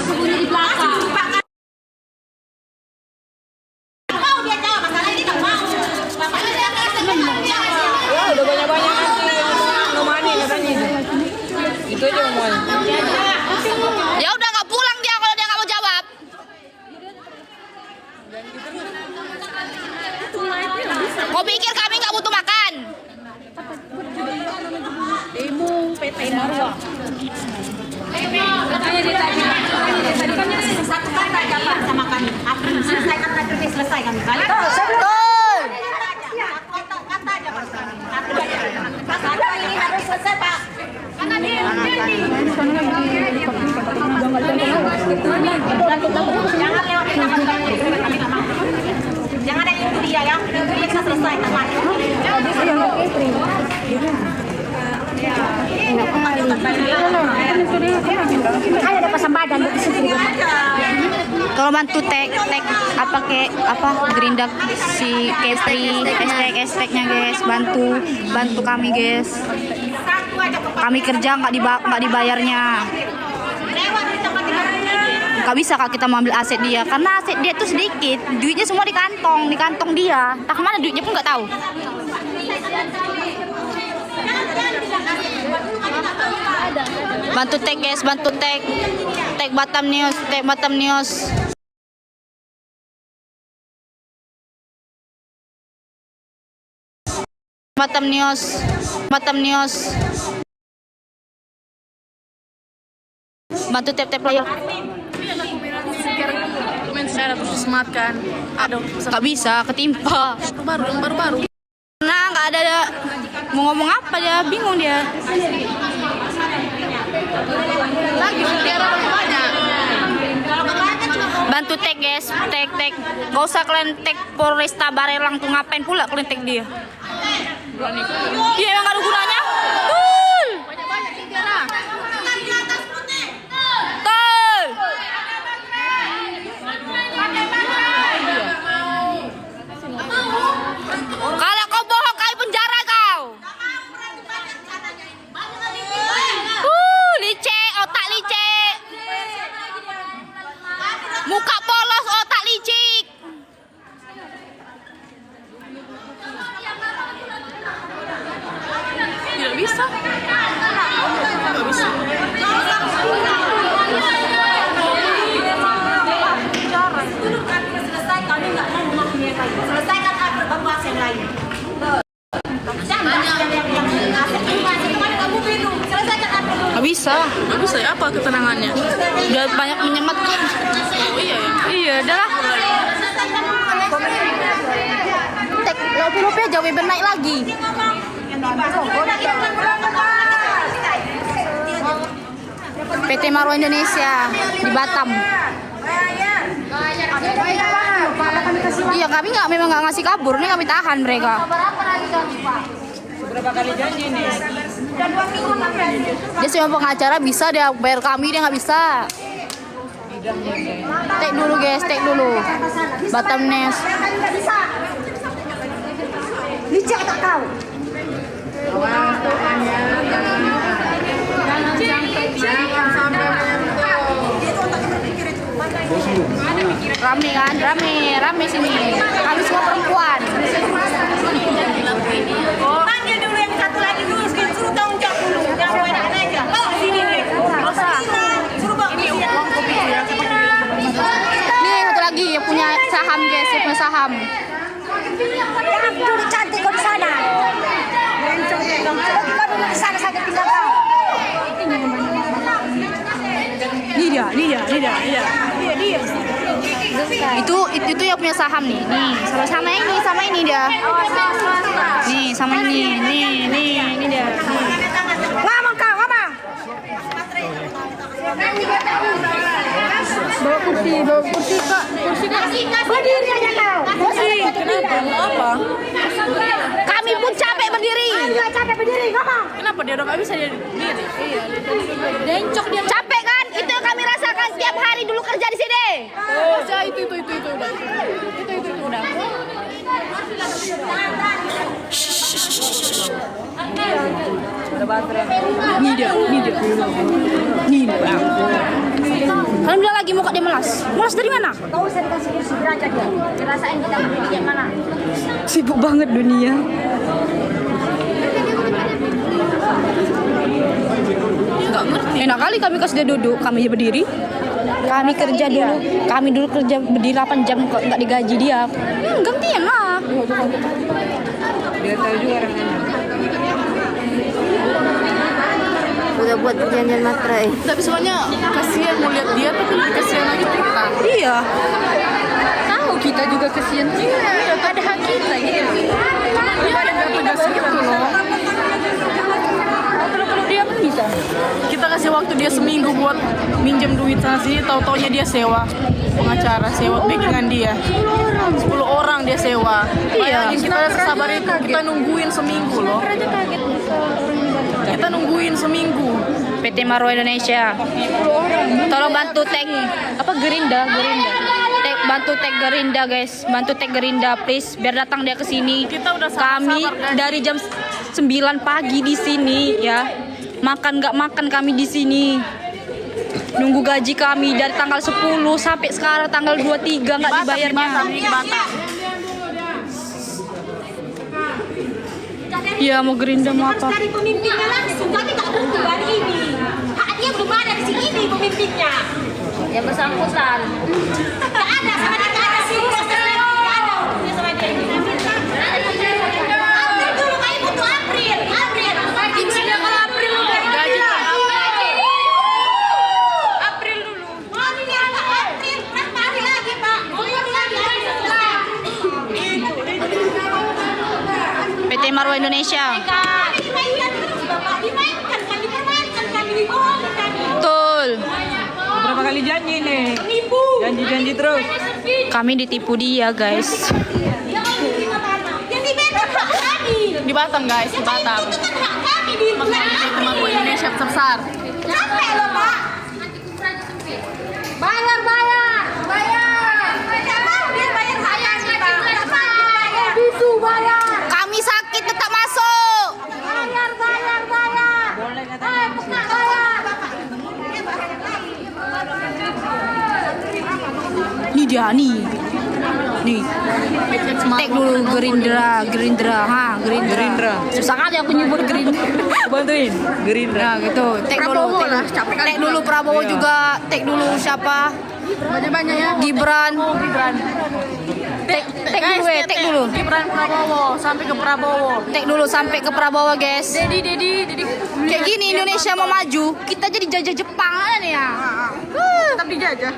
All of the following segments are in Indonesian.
Sembunyi di belakang. Mau dia jawab, masalah ini nggak mau. Ya udah banyak-banyak nanti yang nomani katanya. Itu aja omongan. Ya udah nggak pulang dia kalau dia nggak mau jawab. Kau pikir kami nggak butuh makan? Demo PT Marwah. Katanya dia tadi kan satu kata aja Pak sama kami. Apa selesaikan terakhir selesai kami. Balik. Betul. Kata aja Pak. Kata ini harus selesai Pak. Karena dia jangan lewat jangan ada yang dia ya. Dia bisa selesai teman. Ada pasang badan di situ. Kalau bantu tag apa gerindak si Kepri hashtagnya guys, bantu kami guys. Kami kerja nggak dibayarnya. Nggak bisa kak kita mengambil aset dia karena aset dia tuh sedikit, duitnya semua di kantong dia. Tak kemana duitnya pun nggak tahu. Bantu tag guys, bantu tag Batam News, Batam News. Batam News. Bantu tap layar. Dokumen saya harus disematkan. Aduh, Nggak bisa, ketimpa. baru. Nah, nggak ada mau ngomong apa dia, bingung dia. Lagi bicara banyak. Bantu tag guys, tag. Gak usah kalian tag Polresta Barelang tuh, ngapain pula kalian tag dia? Iya emang gak ada gunanya. Betul. Banyak bicara. Betul. Kalau kau bohong kali penjara kau. Licik, otak licik. Muka polos, otak licik. Tidak bisa. Selesai kami nggak mau memaklumi lagi. Selesaikan agar bahas yang lain. Jangan yang kamu bingung. Selesaikan agar dulu. Gak bisa. Nggak bisa ya, apa ketenangannya? Udah banyak menyematkan. Oh iya ya. Iya, udah lah. Tek, lopi aja, Weber naik lagi. PT Marwah Indonesia di Batam. Iya, kami memang nggak ngasih kabur, nih kami tahan mereka. Berapa kali janji nih? Dia cuma pengacara, bisa dia bayar kami, dia nggak bisa. Tek dulu guys, tek dulu. Batam News. Licik tak tahu. Jangan sampai menyentuh. Rame kan, rame sini. Kami semua perempuan. Panggil dulu yang satu lagi dulu, suruh tanggung jawab dulu. Jangan main aja. Oh, sini nih. Suruh bawa ini uang kopi ya. Nih satu lagi yang punya saham guys, yang punya saham. Jangan duduk cantik kau di sana. Kau duduk di sana saja tinggal kau. Dia. Itu yang punya saham nih. Nih, sama ini dia. Nih, sama ini. Ini dia. Ngomong kau, ngomong. Bawa kursi kak. Berdiri aja kau. Kenapa? Mau apa? Kami pun capek berdiri. Enggak capek berdiri, ngomong. Kenapa dia udah nggak bisa dia diri? Iya. Dencok dia. Capek kan? Itu yang kami rasakan tiap hari dulu kerja di sini. Oh, itu udah. Itu udah. Udah baterai. Ini dia. Kalian bilang lagi muka dia melas. Melas dari mana? Kau usah dikasih kursi belajar dia. Dirasain kita berdiri kayak mana. Sibuk banget dunia. Nggak ngerti. Enak kali kami kasih dia duduk, kami berdiri. Kami kerja dulu, kami dulu kerja berdiri 8 jam kok nggak digaji dia. Gantian lah. Dia tahu juga orangnya. Udah buat perjanjian materai. Tapi semuanya kasihan mau lihat dia tuh kan kasihan lagi kita. Iya. Tahu kita juga kasihan. Iya, ada hak kita gitu. Dia ada nggak tegas gitu loh. Kalau dia pun bisa. Kita kasih waktu dia seminggu buat minjem duit sana sini, tahu-taunya dia sewa pengacara, sewa backingan dia. 10 orang dia sewa. Iya. Bayangin kita sabar itu, kita nungguin seminggu loh. Kita nungguin seminggu. PT Marwah Indonesia. Tolong bantu tag apa Gerinda. Bantu tag Gerinda guys. Bantu tag Gerinda please biar datang dia ke sini. Kita udah sabar-sabar, Kami guys. dari jam 9 pagi di sini ya. Makan nggak makan kami di sini. Nunggu gaji kami dari tanggal 10 sampai sekarang tanggal 23 nggak dibayarnya. Di Batam. Iya mau Gerinda mau Harus apa? dari pemimpinnya langsung. Jadi nggak tunggu hari ini. Hak dia belum ada di sini pemimpinnya. Yang bersangkutan. Nggak ada sama dia nggak ada sih. Nggak ada dia sama dia. April dulu kayak butuh April. Gimana kalau April udah Gaji April dulu. Oh ini anak April. Berapa hari lagi Pak? Oh ini lagi hari setelah. PT Marwah Indonesia. Dimainkan terus Bapak. Dimainkan kami dibohongin kami. Betul. Berapa kali janji nih? Penipu. Janji terus. Kami ditipu dia guys. Yang dibetter hak kami. Di Batam guys, di Batam. Itu kan hak kami di Makanya kita Marwah Indonesia besar. Capek loh Pak. Bayar. Tidak mau dia bayar hak kami Pak. Tidak mau bayar. Bisu bayar. Kami sakit tetap masuk. Bayar. Pernah bayar. Ini dia nih. Tag dulu Gerindra. Gerindra. Susah kali aku nyebut Gerindra. Bantuin. Gerindra. Nah gitu. Tag dulu. Prabowo lah, capek kali Tag dulu Prabowo Iya. juga. Tag dulu siapa? Banyak-banyak ya. Gibran. Gibran. Tag dulu tag dulu. Gibran Prabowo sampai ke Prabowo. Tag dulu sampai ke Prabowo guys. Dedi. Kayak gini Indonesia mau maju, kita jadi jajah Jepang kan ya. Tetap dijajah.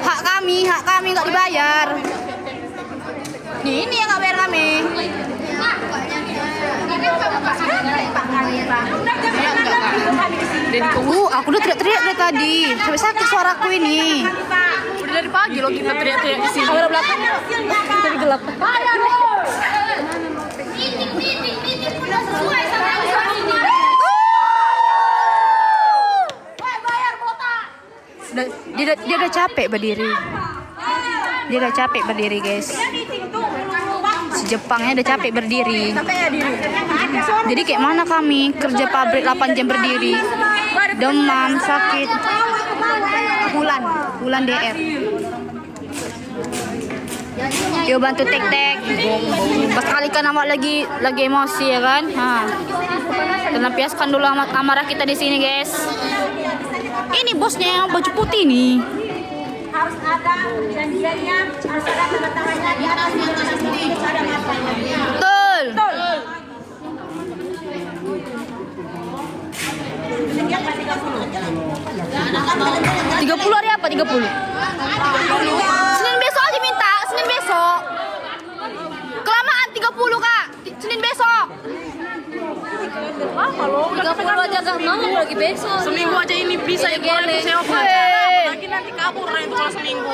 Hak kami nggak dibayar. Nih ini yang nggak bayar kami. Aku udah teriak-teriak dari tadi. Sampai sakit suaraku ini. Udah dari pagi loh kita teriak-teriak di sini. Kamera belakang. Jadi gelap. Dia udah capek berdiri. Dia udah capek berdiri guys. Si Jepangnya udah capek berdiri. Jadi kayak mana kami kerja pabrik 8 jam berdiri. Demam, sakit. Bulan DR. Yuk bantu tek-tek. Pas kali kan amat lagi emosi ya kan. Lampiaskan dulu amarah kita di sini guys. Ini bosnya yang baju putih nih. Harus ada janjiannya, harus ada tanda tangannya di atas ada masanya. Betul. Sekian Pak 30. 30 hari apa? 30. Senin besok aja minta, Senin besok. Kelamaan 30 Kak. Senin besok. Kalau 30 aja gak mau lagi besok. seminggu aja ini bisa ya kurang itu sewa Wey. pengacara. Lagi nanti kabur lah itu kalau seminggu.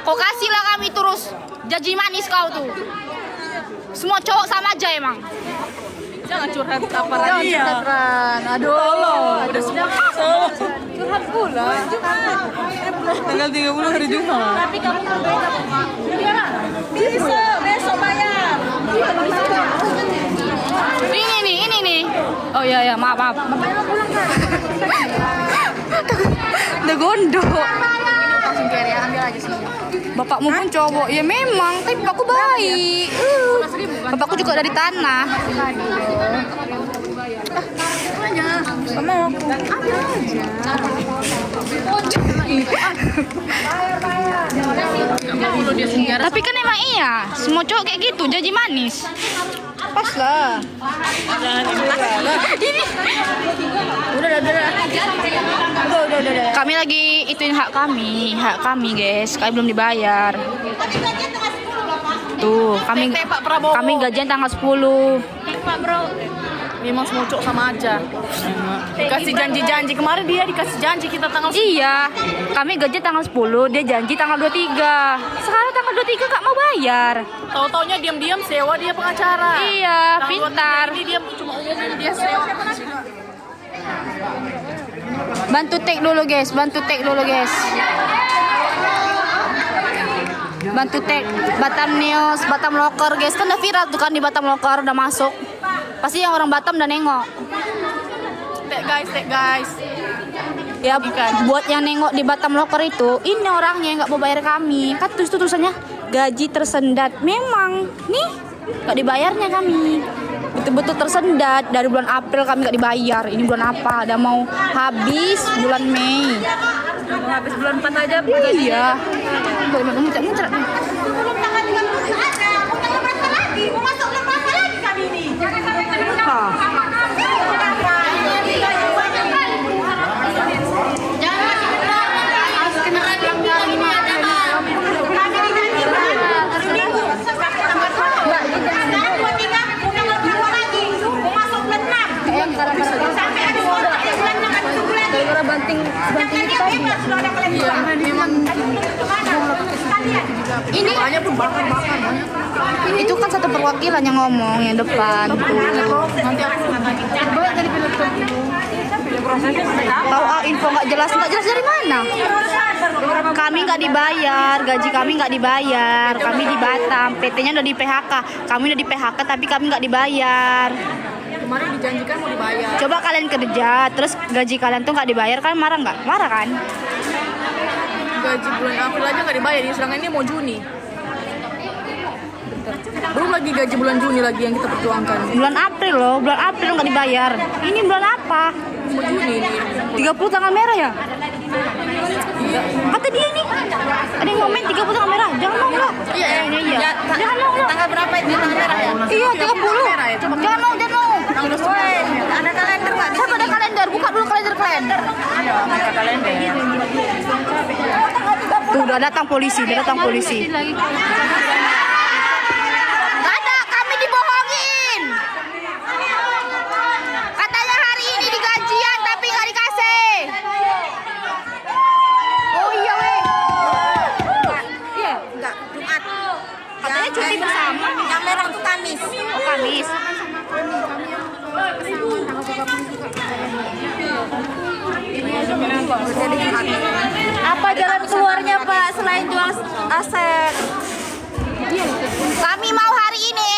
Kau kasihlah kami terus. Janji manis kau tuh. Semua cowok sama aja emang. Jangan curhat apa lagi. Aduh. Udah semua curhat pula. Tanggal 30 hari Jumat. Tapi kamu nggak bayar. Bisa, besok bayar. Ini nih. Oh iya maaf. Takut gondok. Langsung carry, ambil aja sih. Bapakmu pun cowok. Ya memang, tapi bapakku baik. Bapakku juga dari tanah. Sama aku. Ambil aja. Tapi kan emang iya, semua cowok kayak gitu, janji manis. Pas lah. Ini. Udah. Kami lagi ituin hak kami guys. Kami belum dibayar. Tuh, kami gajian tanggal 10. Memang semua cowok sama aja. Dikasih janji-janji kemarin dia dikasih janji kita tanggal 10. Iya, kami gajian tanggal 10, dia janji tanggal 23. Sekarang tanggal 23 gak mau bayar. Tahu-taunya diam-diam sewa dia pengacara. Iya, Tanggal pintar. 23 ini dia cuma umumin dia sewa. Bantu tag dulu guys. Bantu tag Batam News, Batam Locker guys. Kan udah viral tuh kan di Batam Locker, udah masuk. Pasti yang orang Batam udah nengok. Tag guys. Ya buat yang nengok di Batam Locker itu, ini orangnya yang nggak mau bayar kami. Kan tulisannya gaji tersendat. Memang nih nggak dibayarnya kami. Betul-betul tersendat dari bulan April kami nggak dibayar. Ini bulan apa? Udah mau habis bulan Mei. Mau habis bulan 4 aja. Iya. Muncrat. Belum tanggal 30 nggak ada. Mau tanggal berapa lagi? Mau masuk bulan berapa lagi kami ini? Ini Banyak pun bakar. itu kan satu perwakilan yang ngomong yang depan tuh. Nanti aku Tahu info nggak jelas dari mana? Kami nggak dibayar, gaji kami nggak dibayar. Kami di Batam, PT-nya udah di PHK. Kami udah di PHK tapi kami nggak dibayar. kemarin dijanjikan mau dibayar. Coba kalian kerja, terus gaji kalian tuh nggak dibayar, kan marah nggak? Marah kan? Gaji bulan April aja nggak dibayar, sedangkan ini mau Juni. Belum lagi gaji bulan Juni lagi yang kita perjuangkan. Bulan April loh, bulan April nggak dibayar. Ini bulan apa? Mau Juni ini. 30 tanggal merah ya? Kata dia nih, ada yang ngomen 30 tanggal merah. Jangan mau lah. Iya. Jangan mau lah. Tanggal berapa itu tanggal merah ya? Iya 30. Merah ya? Coba Jangan mau. tanggal 9. Ada kalender nggak? Siapa ada kalender? Buka dulu kalender. Iya, ada kalender. Tuh udah datang polisi. Gak ada, kami dibohongin. Katanya hari ini digajian tapi nggak dikasih. Oh iya weh. Iya. Enggak, Jumat. Katanya cuti bersama. Yang merah tuh Kamis. Oh Kamis. Apa jalan keluarnya Pak selain jual aset? Kami mau hari ini.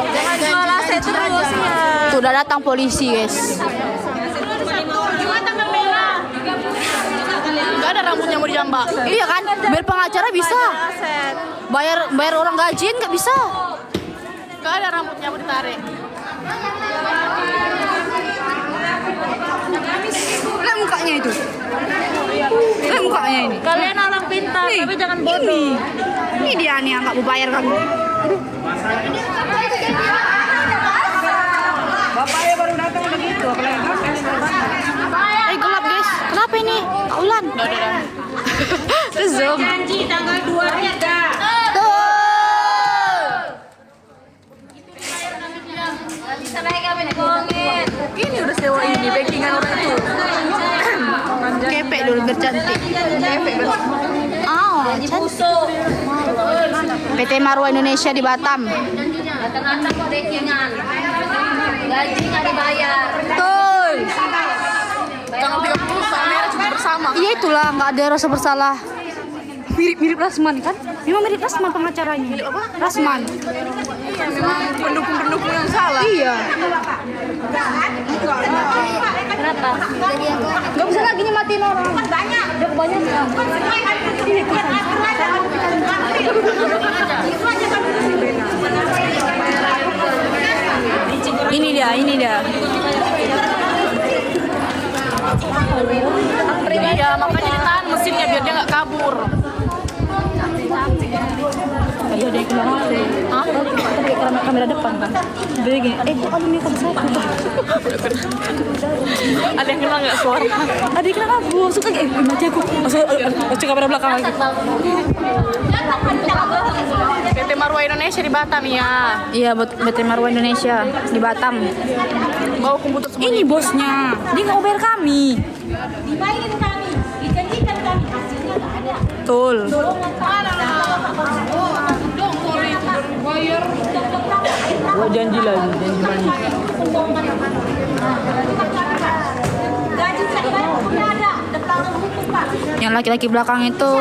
Jangan jual aset terus ya. Tuh udah datang polisi guys. Enggak ada rambutnya mau dijambak. Iya kan? Biar pengacara bisa. Aset. Bayar orang gajian nggak bisa. Enggak ada rambutnya mau ditarik. Lihat mukanya itu. Lihat mukanya ini. Kalian orang pintar tapi jangan bodoh. Ini dia nih yang nggak mau bayar kamu. Bapaknya baru datang begitu. Gelap guys. Kenapa ini? Ulan. Zoom. Janji tanggal 2-nya dah. Ini udah sewa ini, backingan orang itu. Kepek dulu biar cantik. Oh, cantik. PT Marwah Indonesia di Batam. Datang-datang kok backingan. Gaji nggak dibayar. Betul. Tanggal 30 sama merah cuti bersama. Iya itulah, nggak ada rasa bersalah. Mirip Rasman kan? Memang mirip Rasman pengacaranya. Rasman. Iya, memang pendukung-pendukung yang salah. Iya. Nungguin orang. Banyak. Udah kebanyakan. Ini dia. Iya, makanya ditahan mesinnya biar dia nggak kabur. Tadi ada yang kena HP. Hah? Tadi kamera depan kan. Dia gini, kok ada yang kena satu? Ada yang kena nggak suara? Ada yang kena aku. Suka kayak mati aku. Masuk kamera belakang lagi. PT Marwah Indonesia di Batam ya. Iya, buat PT Marwah Indonesia di Batam. Bawa komputer semua. Ini bosnya. Dia nggak mau bayar kami. Dibayarin kami, dijanjikan kami, hasilnya nggak ada. Betul. Buat janji lagi, janji mandi. Gaji saya dibayar punya ada, dan pelanggan hukum Pak. Yang laki-laki belakang itu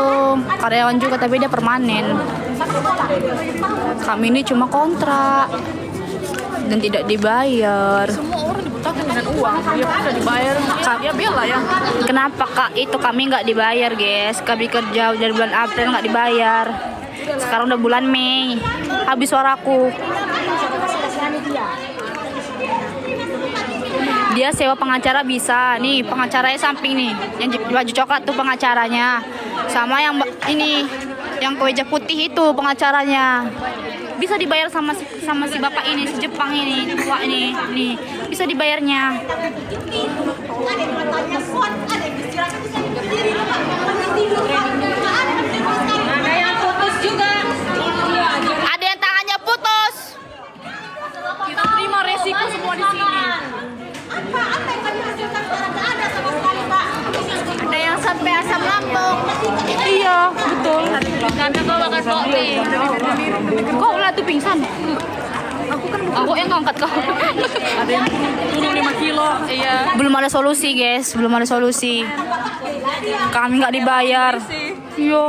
karyawan juga tapi dia permanen. Kami ini cuma kontrak dan tidak dibayar. Semua orang dibutakan dengan uang. Dia udah dibayar. Dia bela ya. Kenapa kak itu kami nggak dibayar guys? Kami kerja dari bulan April nggak dibayar. Sekarang udah bulan Mei. Habis suaraku. Dia sewa pengacara bisa. Nih pengacaranya samping nih. Yang baju coklat tuh pengacaranya. Sama yang ini yang kemeja putih itu pengacaranya. Bisa dibayar sama si bapak ini, si Jepang ini, tua ini. Nih, bisa dibayarnya. Ada yang matanya kuat, ada yang istirahat bisa berdiri Pak. Masih tidur Pak. Nggak ada yang tidur sekali. Ada yang putus juga. Ada yang tangannya putus. Kita terima resiko semua di sini. Apa yang kami hasilkan sekarang nggak ada sama sekali Pak. Ada yang sampai asam lambung. Iya, betul. Karena kau bakal kopi. Kok ulah tuh pingsan? Aku yang ngangkat kau. Ada yang turun 5 kilo. Iya. Belum ada solusi guys, belum ada solusi. Kami nggak dibayar. Iya.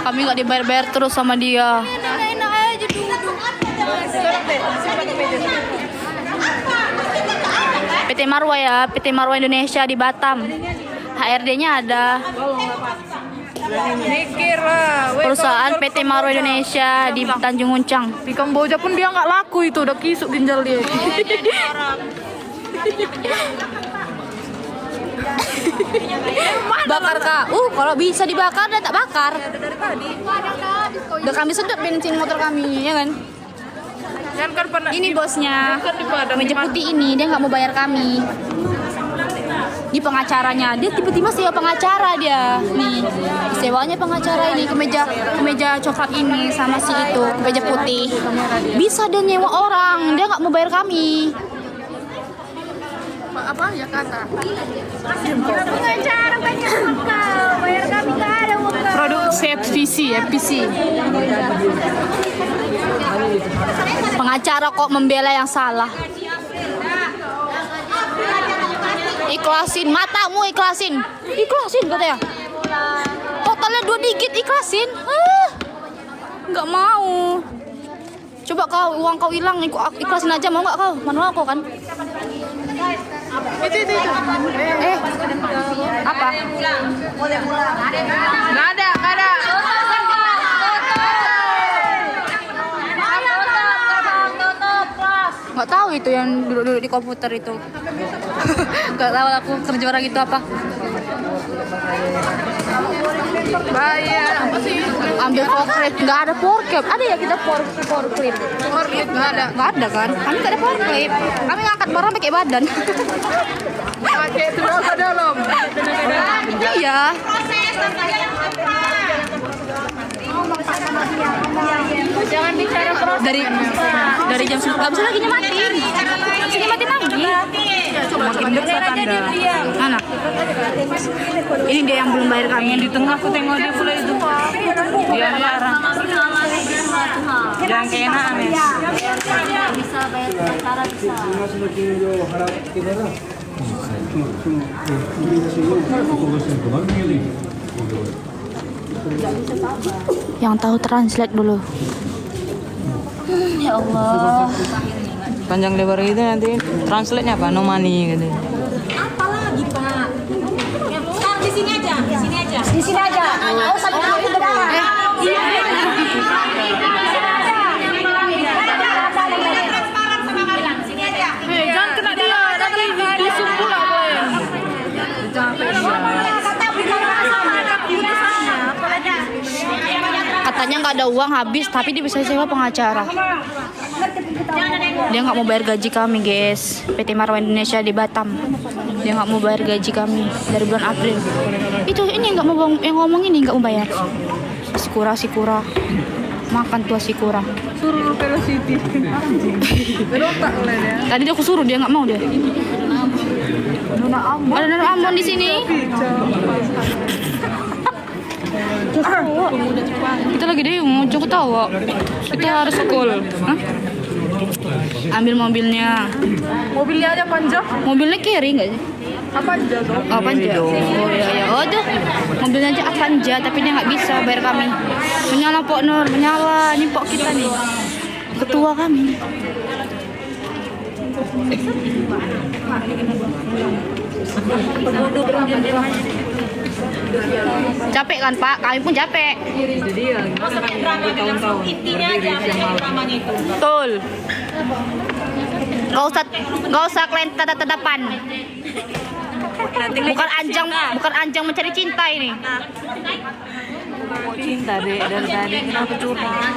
Kami nggak dibayar-bayar terus sama dia. Enak aja PT Marwah ya, PT Marwah Indonesia di Batam. HRD-nya ada. Mikir lah. Perusahaan PT Marwah Indonesia di Tanjung Uncang. Di Kamboja pun dia nggak laku itu, udah kisuk ginjal dia. Bakar kak, kalau bisa dibakar dan tak bakar. Udah kami sedot bensin motor kami, ya kan? Kan pernah. Ini bosnya, Kan di Padang. meja putih ini dia nggak mau bayar kami. Di pengacaranya, dia tiba-tiba sewa pengacara dia. Nih, sewanya pengacara ini kemeja coklat ini sama si itu kemeja putih. Bisa dia nyewa orang, dia nggak mau bayar kami. Apa ya kata? Pengacara banyak kau, bayar kami nggak ada uang kau. Produksi FPC. Pengacara kok membela yang salah. Ikhlasin, matamu ikhlasin katanya. Totalnya 2 digit ikhlasin. Nggak mau. Coba uang kau hilang, ikhlasin aja mau nggak kau? Manual kau kan? Itu. Apa? Nggak ada. Nggak tahu itu yang duduk di komputer itu. Nggak tahu aku kerja orang itu apa. Bayar apa sih? Ambil forklift, nggak ada forklift. Ada ya kita forklift? Forklift nggak ada. Nggak ada kan? Kami nggak ada forklift. Kami ngangkat barang pakai badan. Pakai tenaga dalam. Iya. Jangan bicara proses. Dari jam 9 nggak bisa lagi nyematin. Bisa nyematin lagi. Makin dekat Anda. Mana? Ini dia yang belum bayar kami. Di tengah aku tengok dia pula itu. Dia marah. Jangan keenaan ya. Bisa bayar pengacara bisa. Yang tahu translate dulu. Ya Allah. Panjang lebar itu nanti translate-nya apa? No money gitu. Apalagi Pak? sini aja, di sini aja. Di sini aja. Oh, sampai aku berdarah. Jangan kena dia, nanti disumpul lah boleh. Katanya nggak ada uang habis, tapi dia bisa sewa pengacara. Dia nggak mau bayar gaji kami, guys. PT Marwah Indonesia di Batam. Dia nggak mau bayar gaji kami dari bulan April. Itu ini nggak mau yang ngomong ini nggak mau bayar. Sikura. Makan tua sikura. Suruh velocity. Berontak oleh dia. Tadi aku suruh dia nggak mau dia. Ada Nona Ambon di sini. Kita lagi deh mau cukup tahu. Kita harus call. Hah? Ambil mobilnya. Mobilnya aja panjang. Mobilnya kiri nggak sih? Apa aja tuh? Oh, Panja. Oh iya. Oh tuh. Mobilnya aja Avanza tapi dia nggak bisa bayar kami. Menyala Pok Nur, menyala. Ini Pok kita nih. Ketua kami. Capek kan Pak? Kami pun capek. Intinya aja dramanya itu. Betul. Gak usah kalian tatap-tatapan. Bukan anjang mencari cinta ini. Cinta deh dari tadi kenapa curhat?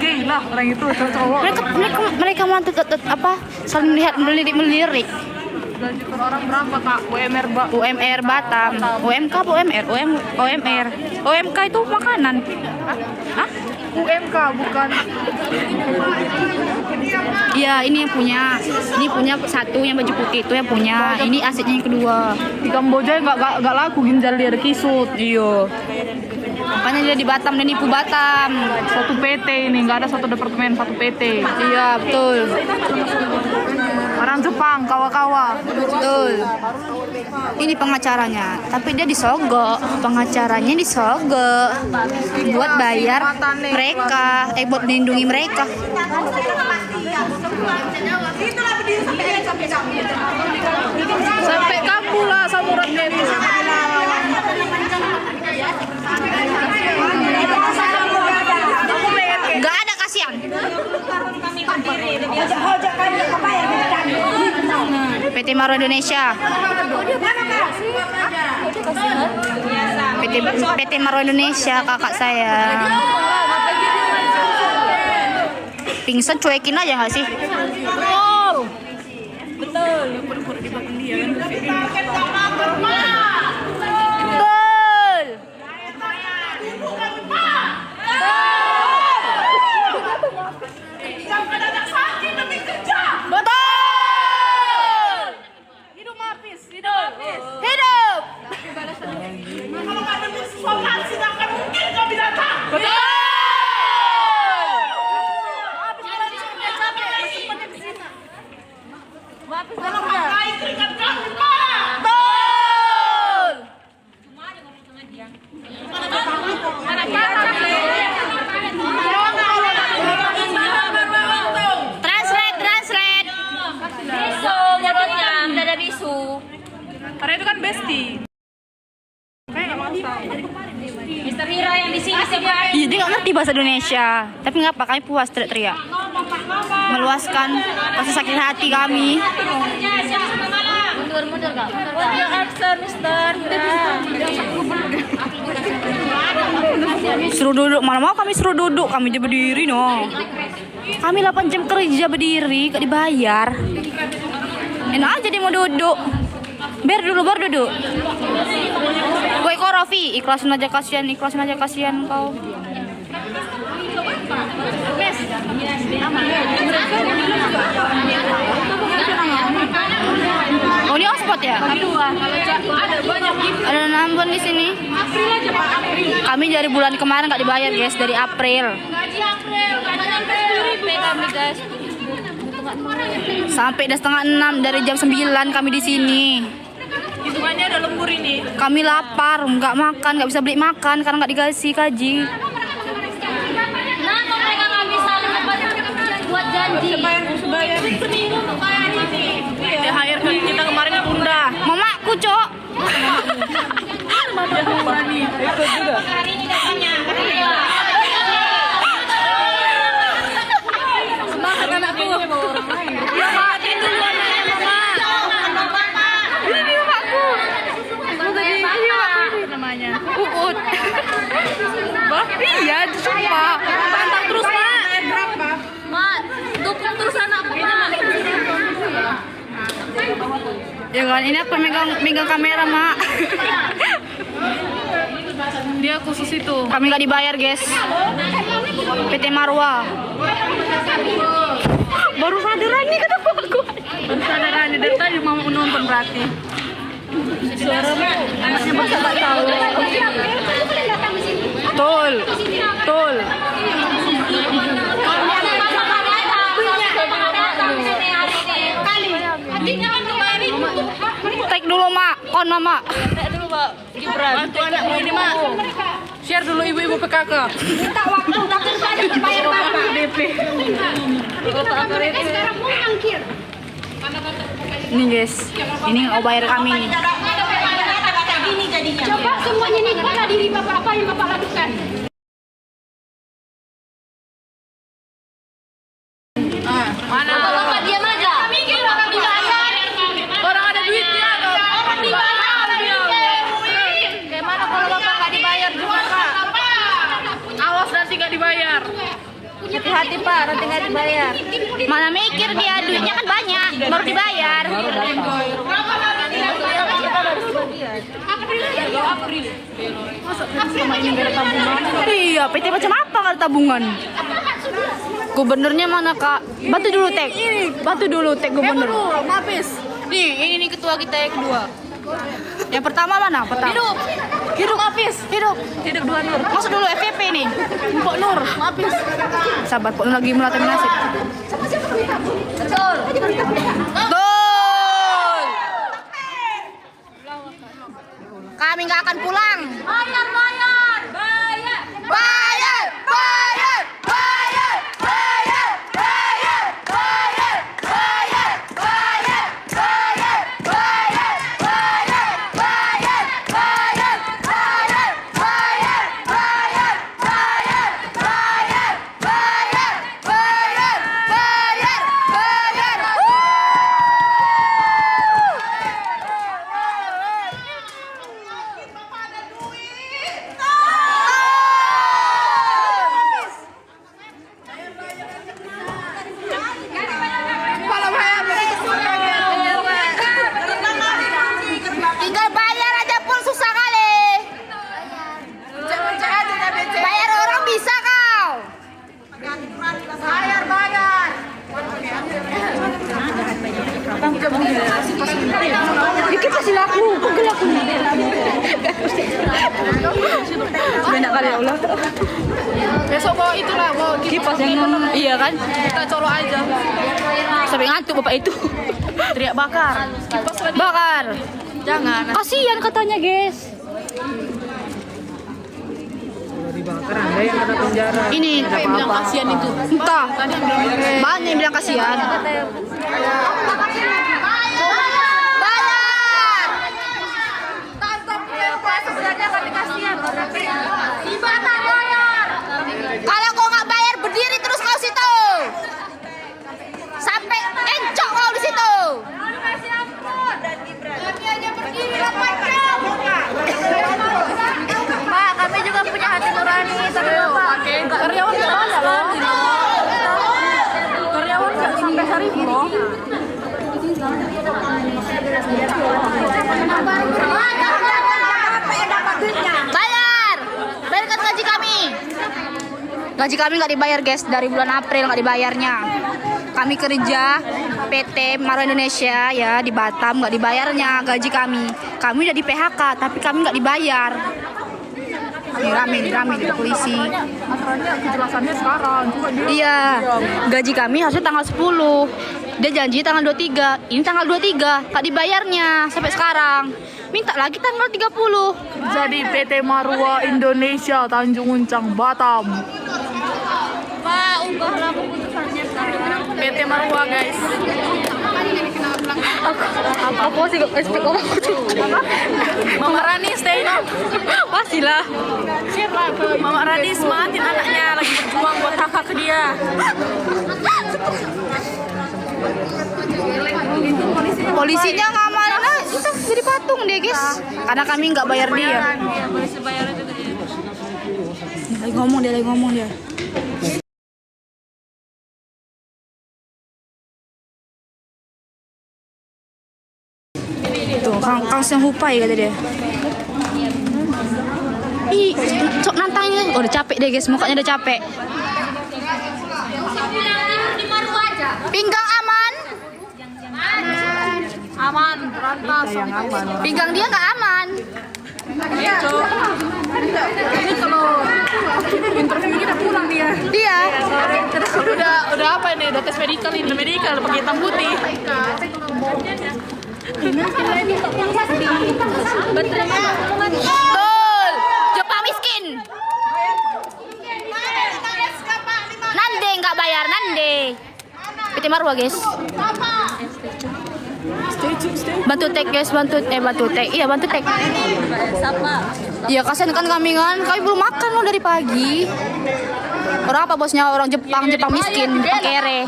Gila orang itu cowok. Mereka malah apa? Saling melirik. Gaji per orang berapa Kak? UMR Batam. UMK apa UMR? OMR. OMK itu makanan. Hah? UMK bukan. Iya, ini yang punya. Ini punya satu yang baju putih itu yang punya. Ini asetnya yang kedua. Di Kamboja nggak laku ginjal dia ada kisut. Iya. Makanya dia di Batam dan nipu Batam. Satu PT ini nggak ada satu departemen, satu PT. Iya, betul. Orang Jepang, kawa-kawa. Betul. Ini pengacaranya, tapi dia disogok. Pengacaranya disogok buat bayar mereka, buat melindungi mereka. Sampai kampung lah samuratnya itu. Gak ada kasihan. PT Marwah Indonesia. PT Marwah Indonesia kakak saya. Pingsan cuekin aja nggak sih? Betul. Karena itu kan bestie. Mister Hira yang di sini siapa? Iya, dia nggak ngerti bahasa Indonesia. Tapi nggak apa, kami puas teriak-teriak. Meluaskan rasa sakit hati kami. Mundur Kak. Absen Mister Hira. Suruh duduk, mana mau kami suruh duduk, kami aja berdiri no. Kami 8 jam kerja berdiri, gak dibayar. Enak aja dia mau duduk. Biar dulu baru duduk. Gue Rofi, ikhlasin aja kasihan kau. Oh, ini hotspot ya? Ada nambon di sini. Kami dari bulan kemarin nggak dibayar guys, dari April. Kami guys. Sampai udah 5:30 dari jam 9 kami di sini. Hitungannya ada lembur ini. Kami lapar, nggak makan, nggak bisa beli makan karena nggak dikasih gaji. Kenapa mereka nggak bisa buat janji? Bayar seminggu untuk bayar ini. THR kita kemarin ditunda. Mamaku, Cok. Ya kan, ini aku megang kamera, Mak. Dia khusus itu. Kami nggak dibayar, guys. PT Marwa. Baru sadarannya kata aku. Baru sadarannya dari tadi mau nonton berarti. Suaramu anaknya masa nggak tahu. Tol. Take dulu, Mak. Kon, Mak. Bantu anakmu ini, Mak. Share dulu ibu-ibu PKK. Minta waktu tapi saya bayar bapak. DP. Sekarang mau angkir. Ini, guys. Ini mau bayar kami nih. Kayak gini jadinya. Coba semuanya ini bela diri bapak apa yang bapak lakukan? Mana? Bapak diam aja. Mikir bapak dibayar. Orang ada duitnya. Orang dibayar. Gimana kalau bapak nggak dibayar juga, Pak? Awas nanti nggak dibayar. Hati-hati, Pak. Nanti nggak dibayar. Mana mikir dia, duitnya kan banyak. Baru dibayar. Iya, PT macam apa nggak ada tabungan? Gubernurnya mana, Kak? Bantu dulu, Tek. Gubernur. Habis. Ini ketua kita yang kedua. Yang pertama mana? Hidup Hafiz. Hidup dua Nur. Masuk dulu FVP nih. Mpok Nur. Hafiz. Sabar, Pok Nur lagi melatih nasib. Betul. Kami nggak akan pulang. Tinggal bayar aja pun susah kali. Bayar orang bisa kau. Dikit kasih laku, pegel aku. Banyak kali Allah. Besok bawa itulah, bawa Kipas yang iya kan? kita colok aja. Sampai ngantuk bapak itu. Teriak bakar. Kipas lagi. Bakar. Jangan. Kasihan katanya, guys. Ini Siapa yang bilang kasihan itu? entah. Tadi yang bilang Banyak yang bilang kasihan. Kalau kau nggak bayar berdiri terus kau situ. Sampai encok kau di situ. Pak, kami juga punya hati nurani. Tapi Bapak, karyawan nggak banyak loh. Karyawan nggak sampai 1.000 loh. Bayar! Bayarkan gaji kami. Gaji kami nggak dibayar, guys. Dari bulan April nggak dibayarnya. Kami kerja PT Marwa Indonesia ya di Batam, nggak dibayarnya gaji kami. Kami udah di PHK tapi kami nggak dibayar. Ini rame di polisi. kejelasannya sekarang. Iya, gaji kami harusnya tanggal 10. Dia janji tanggal 23. Ini tanggal 23, nggak dibayarnya sampai sekarang. Minta lagi tanggal 30. Jadi PT Marwa Indonesia Tanjung Uncang Batam. Pak, ubahlah keputusannya sekarang. PT Marwa, guys. Apa sih kok speak ngomong Mama Rani stay no. Pastilah. Share lah ke Mama Rani, semangatin anaknya lagi berjuang buat hak ke dia. Polisinya ngamalin lah, itu jadi patung deh, guys. Karena kami nggak bayar dia. Lagi ngomong dia. Tuh, Kang Sang Hupai kata dia. Ih, sok nantangin. Oh, udah capek deh guys, mukanya udah capek. Di Marwa aja. Pinggang aman? Aman, rantas. Pinggang dia nggak aman. Iya, Cok. Ini kalau interview kita pulang dia. Dia. Udah apa ini? Udah tes medikal ini. Medikal pakai hitam putih. Betul. Jepang miskin. Nande nggak bayar, nande. PT Marwa guys. Bantu tek guys, bantu tek. Iya, bantu tek. Iya, kasihan kan kami belum makan loh dari pagi. Orang apa bosnya? Orang Jepang miskin, kere.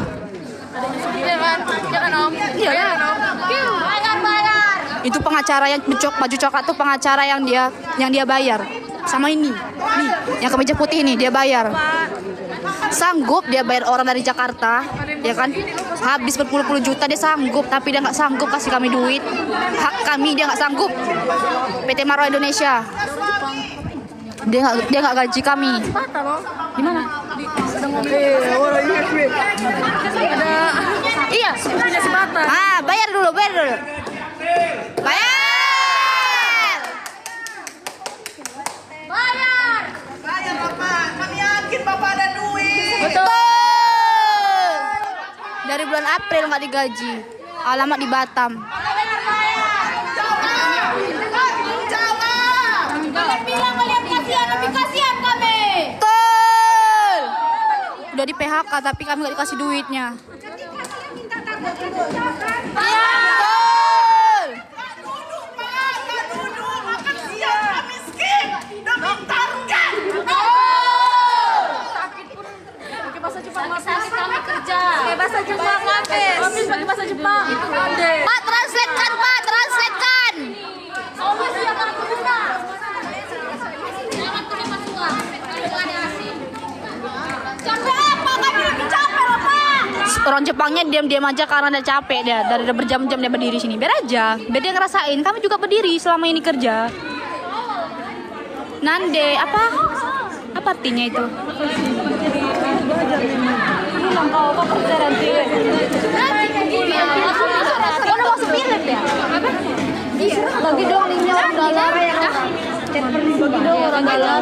Jangan Om. Iya kan? Bayar. Itu pengacara yang baju coklat tuh pengacara yang dia bayar. Sama ini. Nih, yang kemeja putih ini dia bayar. Sanggup dia bayar orang dari Jakarta, ya kan? Habis berpuluh-puluh juta dia sanggup, tapi dia nggak sanggup kasih kami duit. Hak kami dia nggak sanggup. PT Marwa Indonesia. Dia nggak gaji kami. Di mana? Iya. Bayar dulu. Bayar. Bayar Bapak, kami yakin Bapak ada duit. Betul. Dari bulan April nggak digaji. Alamat di Batam. Kalian bilang kalian kasihan, lebih kasihan kami. Betul. Udah di PHK tapi kami nggak dikasih duitnya. Iya. Betul. Nggak duduk, makan siang, kami miskin. Demi target. Sakit kami kerja. Pakai bahasa Jepang habis. Pakai bahasa Jepang. Pak, translatekan, Pak, translatekan. Solusi yang aku guna. Jangan terima suap. Kalau ada asing. Capek apa? Kami lebih capek loh, Pak. Orang Jepangnya diam-diam aja karena dia capek dia. Dari berjam-jam dia berdiri sini. Biar aja. Biar dia ngerasain. Kami juga berdiri selama ini kerja. Nande, apa artinya itu? Kau udah masuk film ya? Bagi dong linknya orang dalam. Bagi dong orang dalam.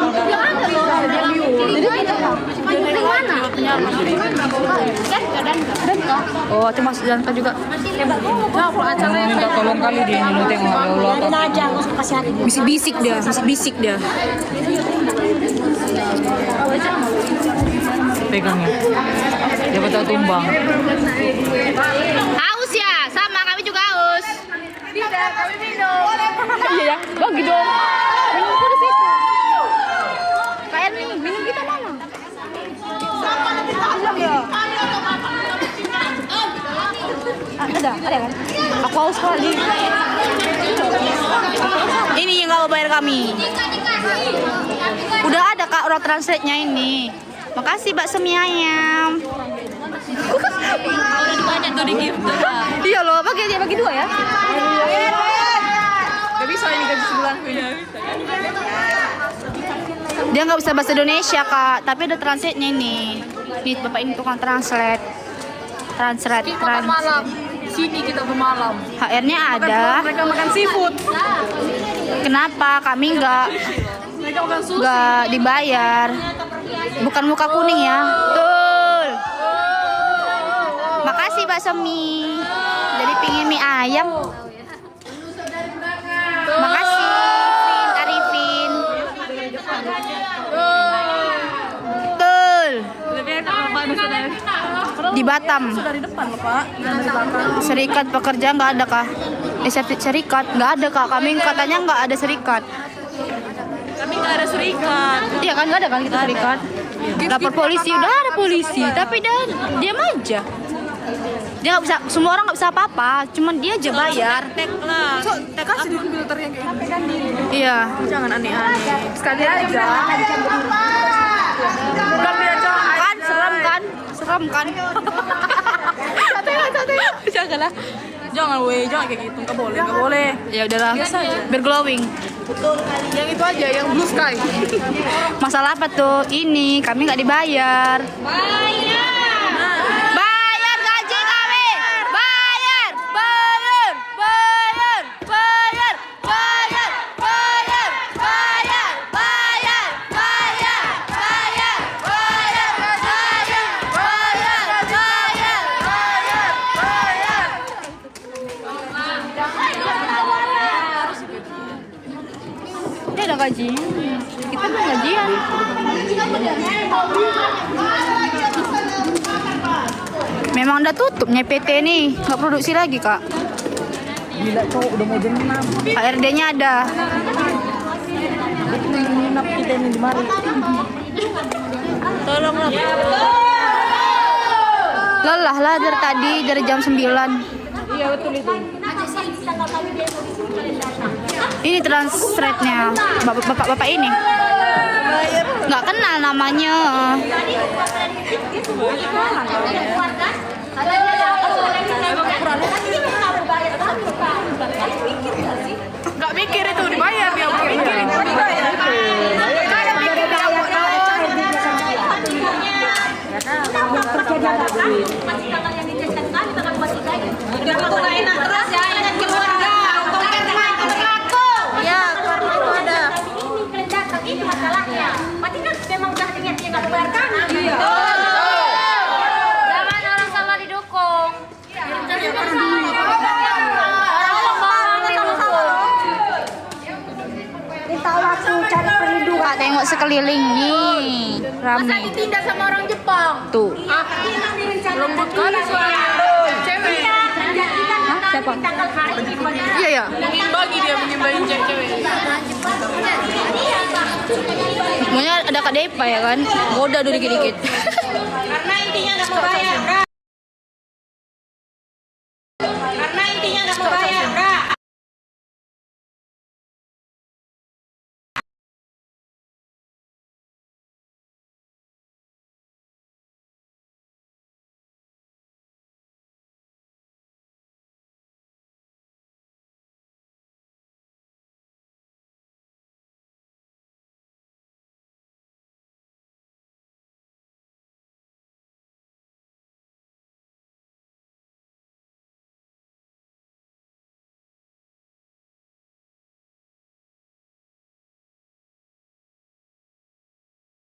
Jadi mana? Oh, cuma Danka juga. Minta tolong kali dia ini tengok ya Allah. Biarin aja, nggak usah kasih hari. Bisik dia. Pegang ya. Dia betul tumbang. Haus ya? Sama kami juga haus. Tidak, kami minum. Iya ya, bagi dong. Minum di situ. Kayak nih, minum kita mana? Ada kan? Aku haus kali. Ini yang nggak mau bayar kami. Udah ada kak orang translate-nya ini. Makasih bakso mie ayam. Udah banyak tuh di gift. Iya loh, bagi dua ya. Gak bisa ini gaji sebulan. Dia nggak bisa bahasa Indonesia kak, tapi ada translate-nya ini. Nih bapak ini tukang translate. Malam. Sini kita bermalam. HR-nya ada. Mereka makan seafood. Kenapa kami nggak dibayar? Bukan muka kuning ya. Betul. Makasih bakso mie. Jadi pingin mie ayam. Makasih. Arifin. Betul. Di Batam. Dari depan loh Pak. Serikat pekerja nggak ada kah? Serikat nggak ada kak. Kami katanya nggak ada serikat. Kami nggak ada serikat. Iya kan nggak ada kan kita serikat. Lapor polisi udah ada polisi, tapi dia diam aja. Dia nggak bisa, semua orang nggak bisa apa-apa, cuman dia aja bayar. Tek lah. Kasih dulu filter yang kayak gitu. Iya. Jangan aneh-aneh. Sekali aja. Kami aja. Kan serem kan? Serem kan? Janganlah. Jangan kayak gitu, nggak boleh. Ya udahlah, biar glowing. Yang itu aja, yang blue sky. Masalah apa tuh? Ini kami nggak dibayar. Bayar gaji kami. Bayar. Dia ada gaji. Kita belum gajian. Memang udah tutupnya PT nih, nggak produksi lagi kak. Gila cowok udah mau jam 6. HRD-nya ada. Itu yang nginap kita ini di mari. Tolonglah. Lelah lah dari tadi, dari jam 9. Iya betul itu. Ini translate-nya bapak ini. Nggak kenal namanya. Nggak mikir itu dibayar dia mikirin. Jangan orang sama didukung. Kak tengok sekeliling nih, rame. Ditindak sama orang Jepang. Tuh. Lembut kali suara cewek. Siapa? Iya ya. Ingin bagi dia mengimbangi cewek. Maunya ada Kak Depa ya kan? Goda dulu dikit-dikit. Karena intinya nggak mau bayar, Kak. Karena intinya nggak mau bayar, Kak.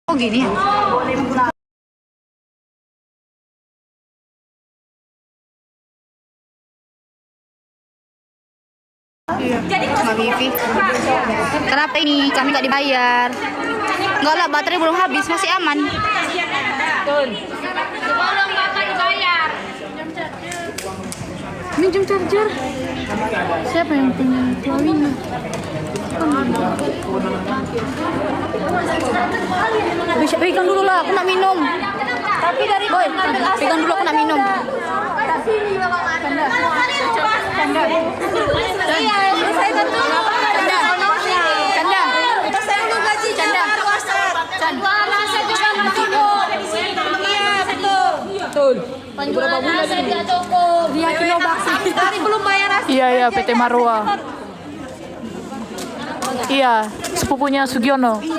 Oh gini ya? Sama Vivi. Kenapa ini kami nggak dibayar? Enggak lah, baterai belum habis, masih aman. Sebelum Bapak dibayar. Minjem charger. Siapa yang punya Huawei-nya? Pegang dulu lah, aku nak minum. Tapi dari boy, pegang dulu aku nak minum. Canda. Iya, saya bantu. Canda. Saya mau gaji Canda. Saya juga masih mau. Iya, betul. Penjualan aset nggak cukup. Dia kilo bakso. Dari belum bayar aset. Iya PT Marwa. Iya, sepupunya Sugiono. Iya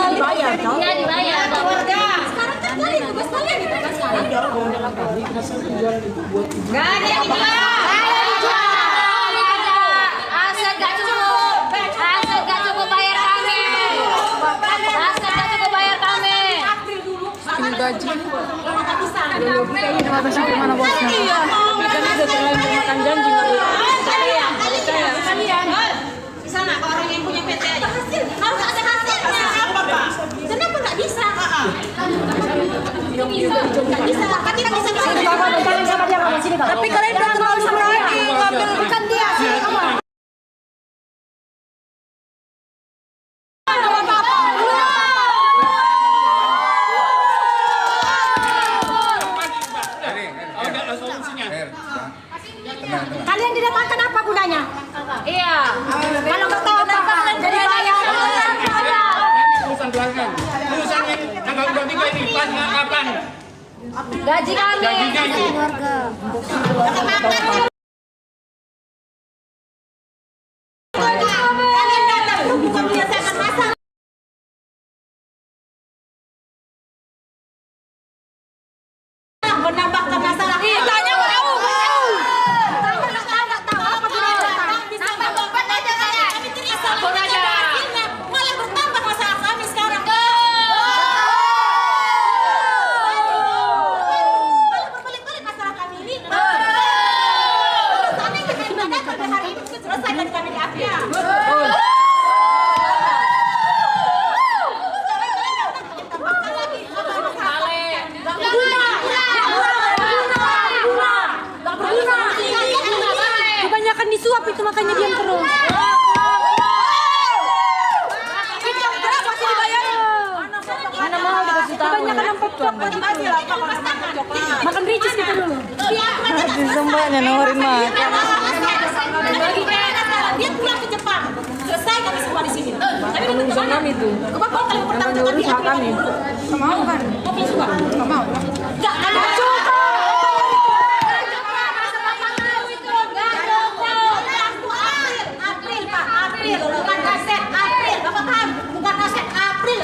dibayar. Sekarang kan kalian tugas kalian dibayar sekarang. Nggak ada yang dijual. Aset nggak cukup. Aset nggak cukup bayar kami. Aset nggak cukup bayar kami. Ini gaji. Terima kasih gimana bosnya? Kan udah terlanjur makan janji nggak? Di sana orang yang punya PT aja. Harus ada hasilnya. Kenapa nggak bisa? Nggak bisa. Kan tidak bisa. Tapi kalian udah terlalu berani ngambil bukan dia. Kalian didatangkan apa gunanya? Iya. Kalau nggak tahu apa, jadi bayar. Urusan keluarga. Urusan yang tanggal 23 ini pas kapan? Gaji kami. Kalian datang tuh bukan menyelesaikan masalah. Menambahkan masalah. Tanya mau. Tahu apa bisa beban aja kami terisa akhirnya malah bertambah masalah kami sekarang. Malah berbalik-balik masalah kami ini. Sana yang gimana pada hari ini bisa selesai dan kami di akhir. Kebanyakan disuap itu makanya diam terus. Mana mau dikasih tahu? Kebanyakan nampak coklat. Makan ricis kita dulu. Sembahnya nawarin makan. Dia pulang ke Jepang. Selesai kami semua di sini. Tapi itu urusan kami itu. Kenapa kalian pertama kali urusan kami? Mau kan? Kopi suka? Mau. Enggak ada. Bukan aset April, Bapak paham? Bukan aset April,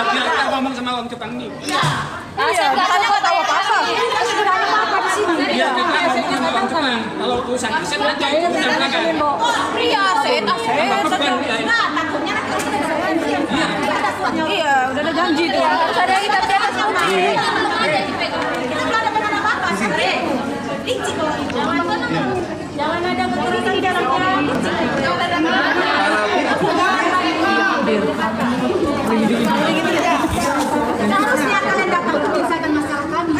Biar kita ngomong sama orang Jepang nih. Iya, kalian nggak tahu apa-apa. Biar kita ngomong sama orang Jepang. Kalau urusan aset aja itu urusan mereka. Iya, aset. Iya, udah ada janji tuh. Ada kita bebas jangan ada keturunan di dalamnya. Seharusnya kalian datang untuk menyelesaikan masalah kami.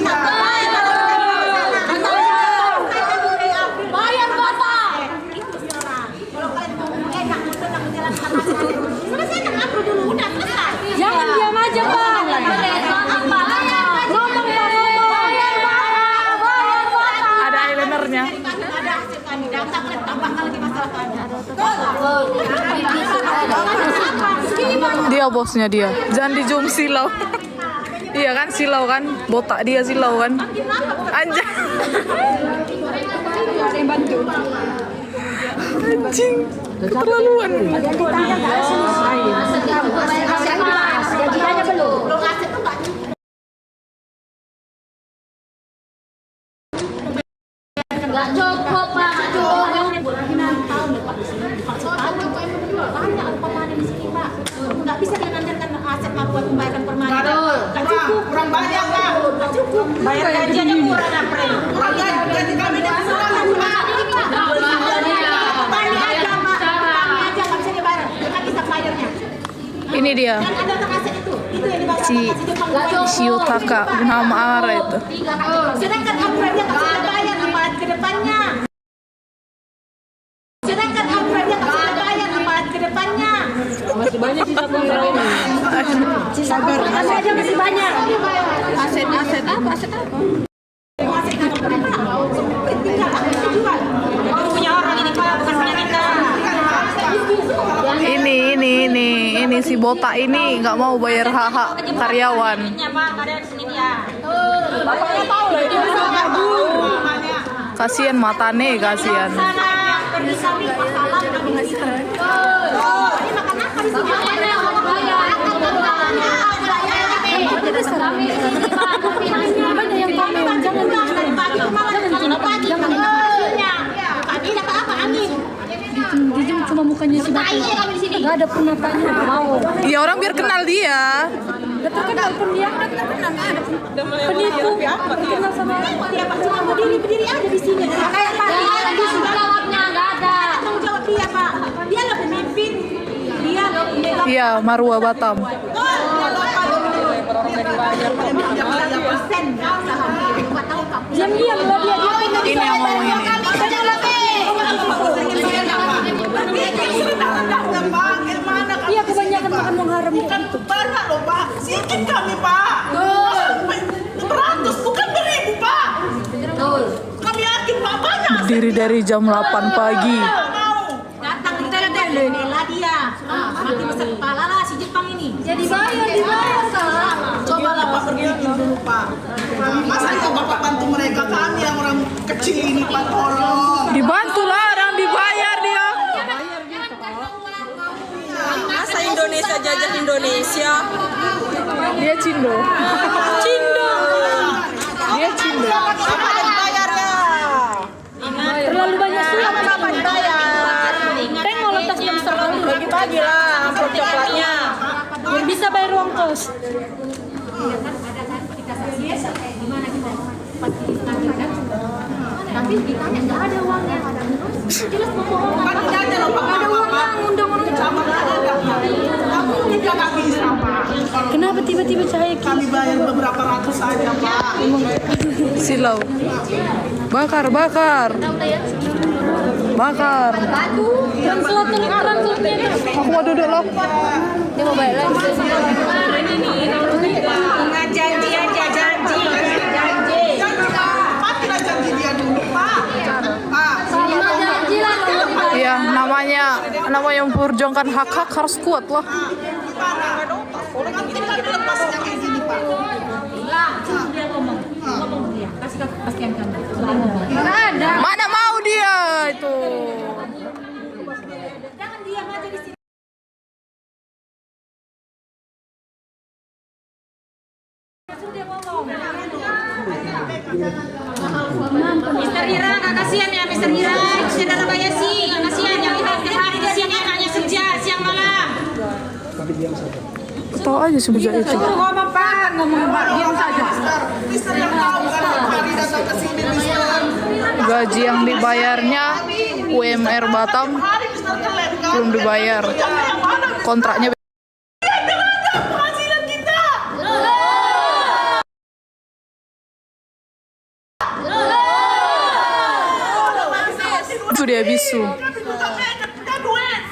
Bayar bapak. Itu sekarang. Kalau kalian mau enak untuk menjalankan masalah, selesaikan aku dulu. Udah selesai. Jangan diam aja pak. Ada eyelinernya. Dia bosnya dia. Jangan di zoom silau. Iya kan silau kan? Botak dia silau kan? Anjing. Anjing. Keterlaluan. Nggak cukup pak, banyak permanen di sini pak. Nggak bisa diandalkan aset pak buat membayarkan permanen. Nggak cukup. Kurang banyak pak. Nggak cukup. Bayar gaji aja kurang April. Gaji kami dan semua pak. Kembali aja pak. Kembali aja nggak bisa dibayar. Kita bisa bayarnya. Ini dia. Dan ada aset itu. Itu yang dibayar Si Shiotaka nama Ara itu. Sedangkan April dia nggak bisa bayar apalagi ke depannya. Sedangkan April dia nggak bisa bayar apalagi ke depannya. Masih banyak sisa kontrak ini. Sabar. Aset aja masih banyak. Aset apa? Aset apa? Aset apa? Tinggal aku jual. Baru punya orang ini pak, bukan punya kita. Ini si botak ini nggak mau bayar hak karyawan. Kasian matane, kasian. Cuma mukanya si Bapak. Nggak ada penatanya, mau. Iya orang biar kenal dia. Udah terkenal pun dia, udah terkenal nggak ada penipu. Terkenal sama dia Pak, cuma berdiri ada di sini. Kayak Pak, tanggung jawabnya nggak ada. Tanggung jawab dia Pak, dia loh pemimpin, dia loh pemegang. Iya Marwa Batam. Diam-diam loh dia Ini yang ngomong ini. Iya kebanyakan makan uang haram. Bukan banyak loh pak, sedikit kami pak. Beratus bukan beribu pak. Kami yakin pak banyak. Berdiri dari jam 8 pagi. Datang kita lihat bela dia. Mati besar kepala lah si Jepang dibayar Kak. Cobalah Pak pergi dulu Pak. Masa itu Bapak bantu mereka, kami yang orang kecil ini Pak, tolong. Dibantu lah, orang dibayar dia. Masa Indonesia jajah Indonesia? Dia Cindo. Cindo. Dia Cindo. Siapa yang dibayar ya? Terlalu banyak surat. Siapa dibayar? Tengok letaknya besar kali. Bagi-bagi lah amplop coklatnya. Biar bisa bayar uang kos. Tapi ditanya nggak ada uangnya. Jelas bohong. Kan ini aja loh Pak, Bapak. Undang-undang Sama ada Pak. Kamu juga nggak bisa Pak. Kenapa tiba-tiba cahaya Kami bayar beberapa ratus aja Pak. Silau. Bakar, bakar. Bakar. translator. Aku mau duduk loh. Dia mau bayar lagi. Nggak janji aja, janji. Pak, kita janji dia dulu Pak. Pak. Janji lah. Iya, namanya memperjuangkan hak-hak harus kuat lah. Nanti kan lepas yang kayak gini Pak. Mana mau dia itu? Mister Ira, nggak kasihan ya Mister Ira, saudara Bayasi, nggak kasihan yang hari di siang anaknya kerja siang malam. Tahu aja sebejak itu. Ngomong Pak, ngomong Pak, diam saja. Mister yang tahu kan hari datang ke sini Mister. Gaji yang dibayarnya UMR Batam Hari Mister kalian kan. belum dibayar. Yang mana Kontraknya penghasilan kita? itu dia bisu. Kita duit.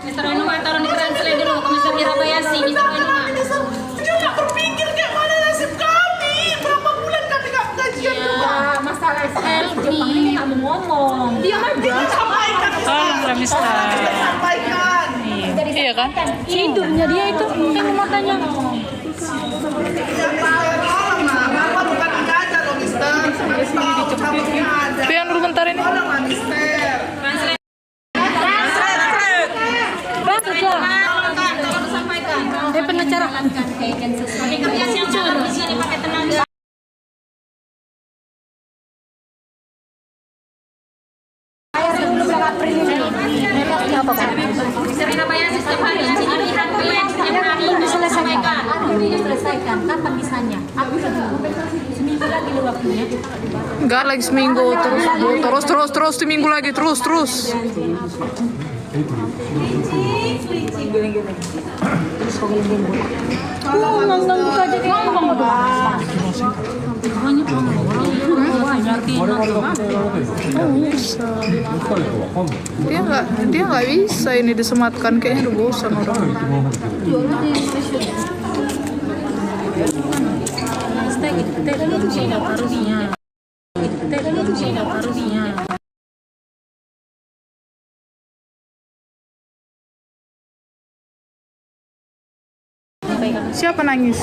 Mister Enuma taruh di translate dulu ke Mister Ira Bayasi, Mister Enuma. Dia nggak berpikir kayak mana nasib kami. Berapa bulan kami nggak gajian juga. Masalah Jepang ini nggak mau ngomong. Diam aja. Kita sampaikan. Mister. Kita sampaikan. Iya kan? Hidupnya dia itu, tengok matanya. Bapak bukan ini aja loh Mister. Tahu cabutnya ada. Pian dulu bentar ini. Tolong lah Mister. Dia pengacara. Tapi kerja siang malam di sini pakai tenaga. Mister Ira Bayasi setiap hari di sini lihat klien setiap hari diselesaikan. Selesaikan, kapan bisanya? Aku seminggu lagi lu waktunya. Enggak lagi seminggu terus seminggu lagi terus. Dia nggak bisa ini disematkan, kayaknya udah bosan orang. Siapa nangis?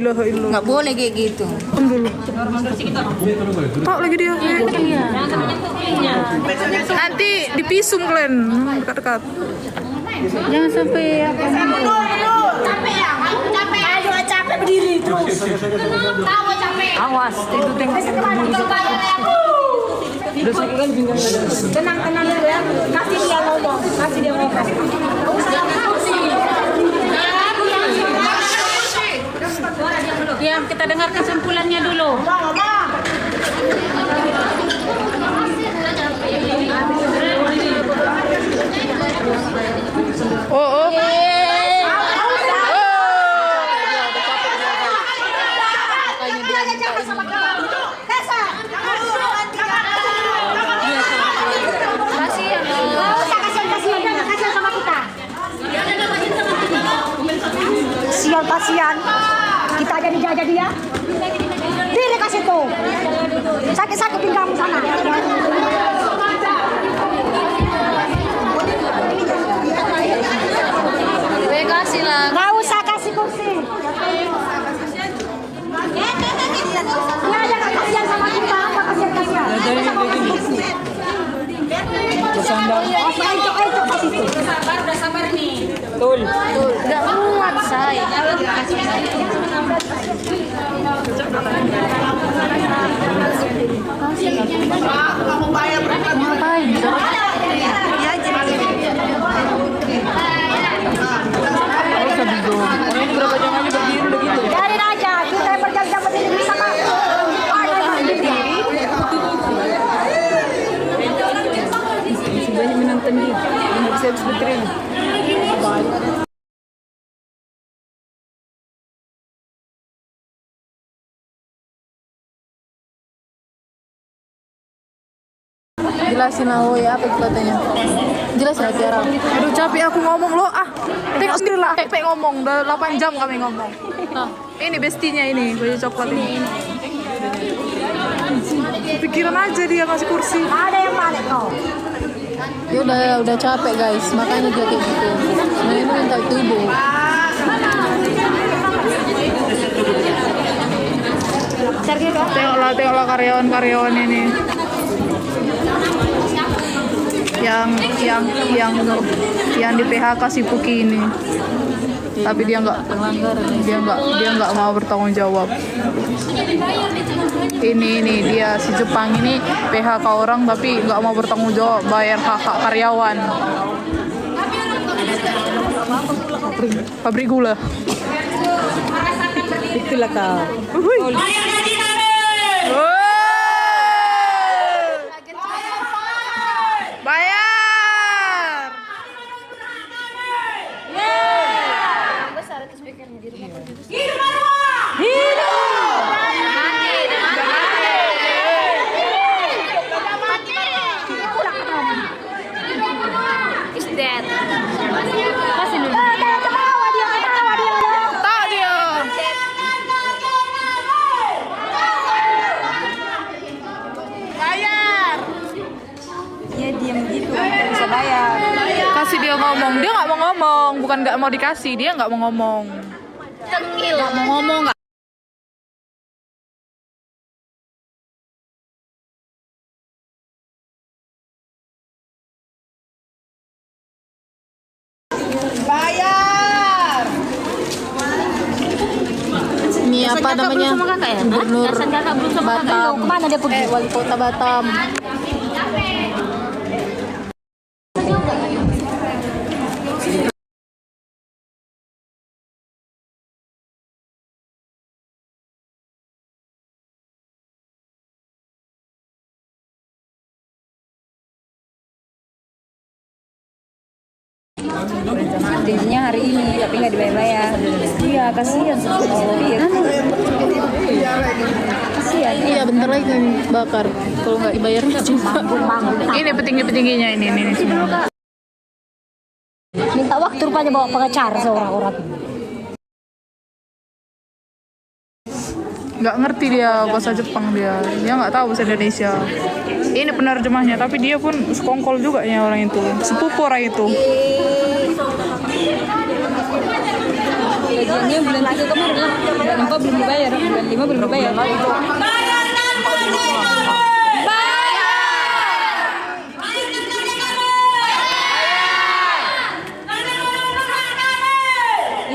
Loh, Nggak boleh kayak gitu. tak lagi dia. Nanti dipisum kalian dekat-dekat. Jangan sampai apa. Capek ya? Kamu capek? Ayo capek berdiri terus. Tahu capek. Awas, itu tengok. Tenang dulu ya. Kasih dia ngomong. Ya, kita dengar kesimpulannya dulu. Oh. Siapa kasihan. Kita aja dijajah dia. Diri kasih tuh. Sakit-sakit pinggangmu sana. Gue kasih lah. Nggak usah kasih kursi. Dia aja nggak kasihan sama kita. Apa kasihan-kasihan? Bersandar. Ayo kasih tuh. Udah sabar nih. Betul. Gak muat saya. Kamu bayar berapa? Ngapain? Berapa jam aja berdiri begitu? Biarin aja. Kita yang berjam-jam berdiri bisa kak. Banyak menonton dia. Nggak bisa habis baterai. Jelasin lah, oh ya, apa katanya? Jelasin lah Tiara. Aduh capek aku ngomong lo, tengok sendiri lah. Capek ngomong, udah 8 jam kami ngomong. Ini bestinya ini, baju coklat ini. Pikiran aja dia ngasih kursi. Ada yang balik kau. Ya udah capek guys, makanya dia kayak gitu. Nah ini minta tubuh. Tengoklah karyawan ini. Yang di PHK si Puki ini. Tapi dia nggak mau bertanggung jawab. Ini dia si Jepang ini PHK orang tapi nggak mau bertanggung jawab bayar hak karyawan. Pabrik gula. Itulah kau. Bayar. Is dead. Ketawa dia. Tak dia. Bayar. Dia diam gitu, bisa bayar. Kasih dia ngomong, dia nggak mau ngomong, bukan nggak mau dikasih, dia nggak mau ngomong. Tengil. Nggak mau ngomong nggak. Bayar. Ini apa namanya? Gubernur Batam. Kemana dia pergi? Wali Kota Batam. Janjinya hari ini, tapi nggak dibayar-bayar. Iya, kasihan. Kasihan. Iya, bentar lagi kan bakar. Kalau nggak dibayar nggak juga. Ini petinggi-petingginya ini semua. Minta waktu rupanya bawa pengacara seorang-orang. Nggak ngerti dia bahasa Jepang dia nggak tahu bahasa Indonesia. Ini penerjemahnya, tapi dia pun sekongkol juga ya orang itu, sepupu orang itu. Gajiannya bulan 3 kemarin lah. Bulan 4 belum dibayar, bulan 5 belum dibayar.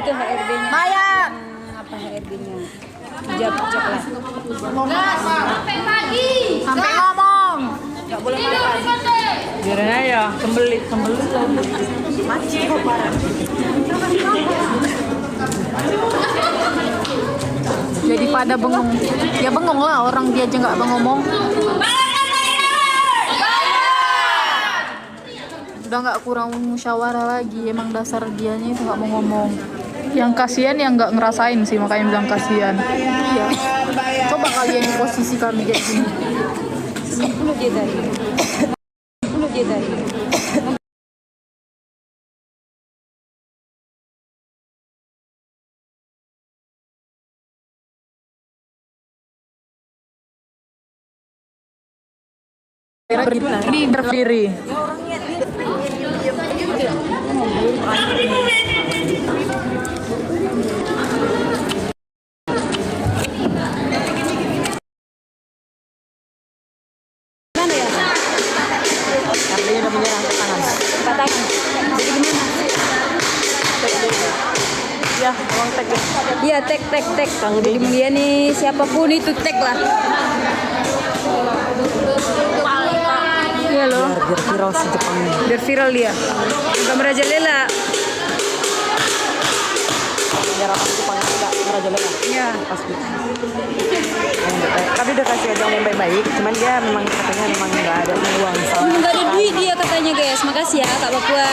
Itu HRD-nya. Bayar. Apa HRD-nya? Hijab coklat. Sampai ngomong. Nggak boleh makan. Biarin aja, sembelit lagi. Jadi pada bengong. Ya bengong lah orang dia aja nggak mau ngomong. Udah nggak kurang musyawarah lagi. Emang dasar dianya itu nggak mau ngomong. Yang kasihan yang nggak ngerasain sih, makanya bilang kasihan. Iya. Coba kalian di posisi kami kayak gini. 10 dia dari. Ini berdiri. Iya, tek. Kalau Deddy Mulyani siapapun itu tek lah. Iya loh. Biar viral si Jepang. Biar viral dia. Bukan merajalela. Biar orang Jepang enggak merajalela. Iya. Tapi udah kasih aja yang baik-baik. Cuman dia memang katanya memang nggak ada uang. Enggak ada duit dia katanya, guys. Makasih ya Kak Papua.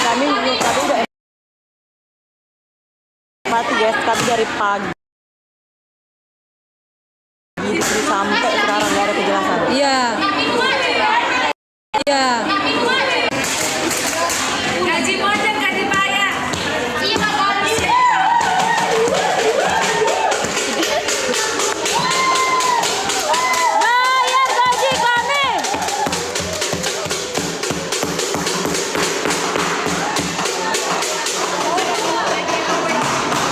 Kami tadi udah mati guys, tapi dari pagi sampai sekarang nggak ada kejelasan. Iya. Iya. Gaji model kan dibayar. Bayar gaji kami.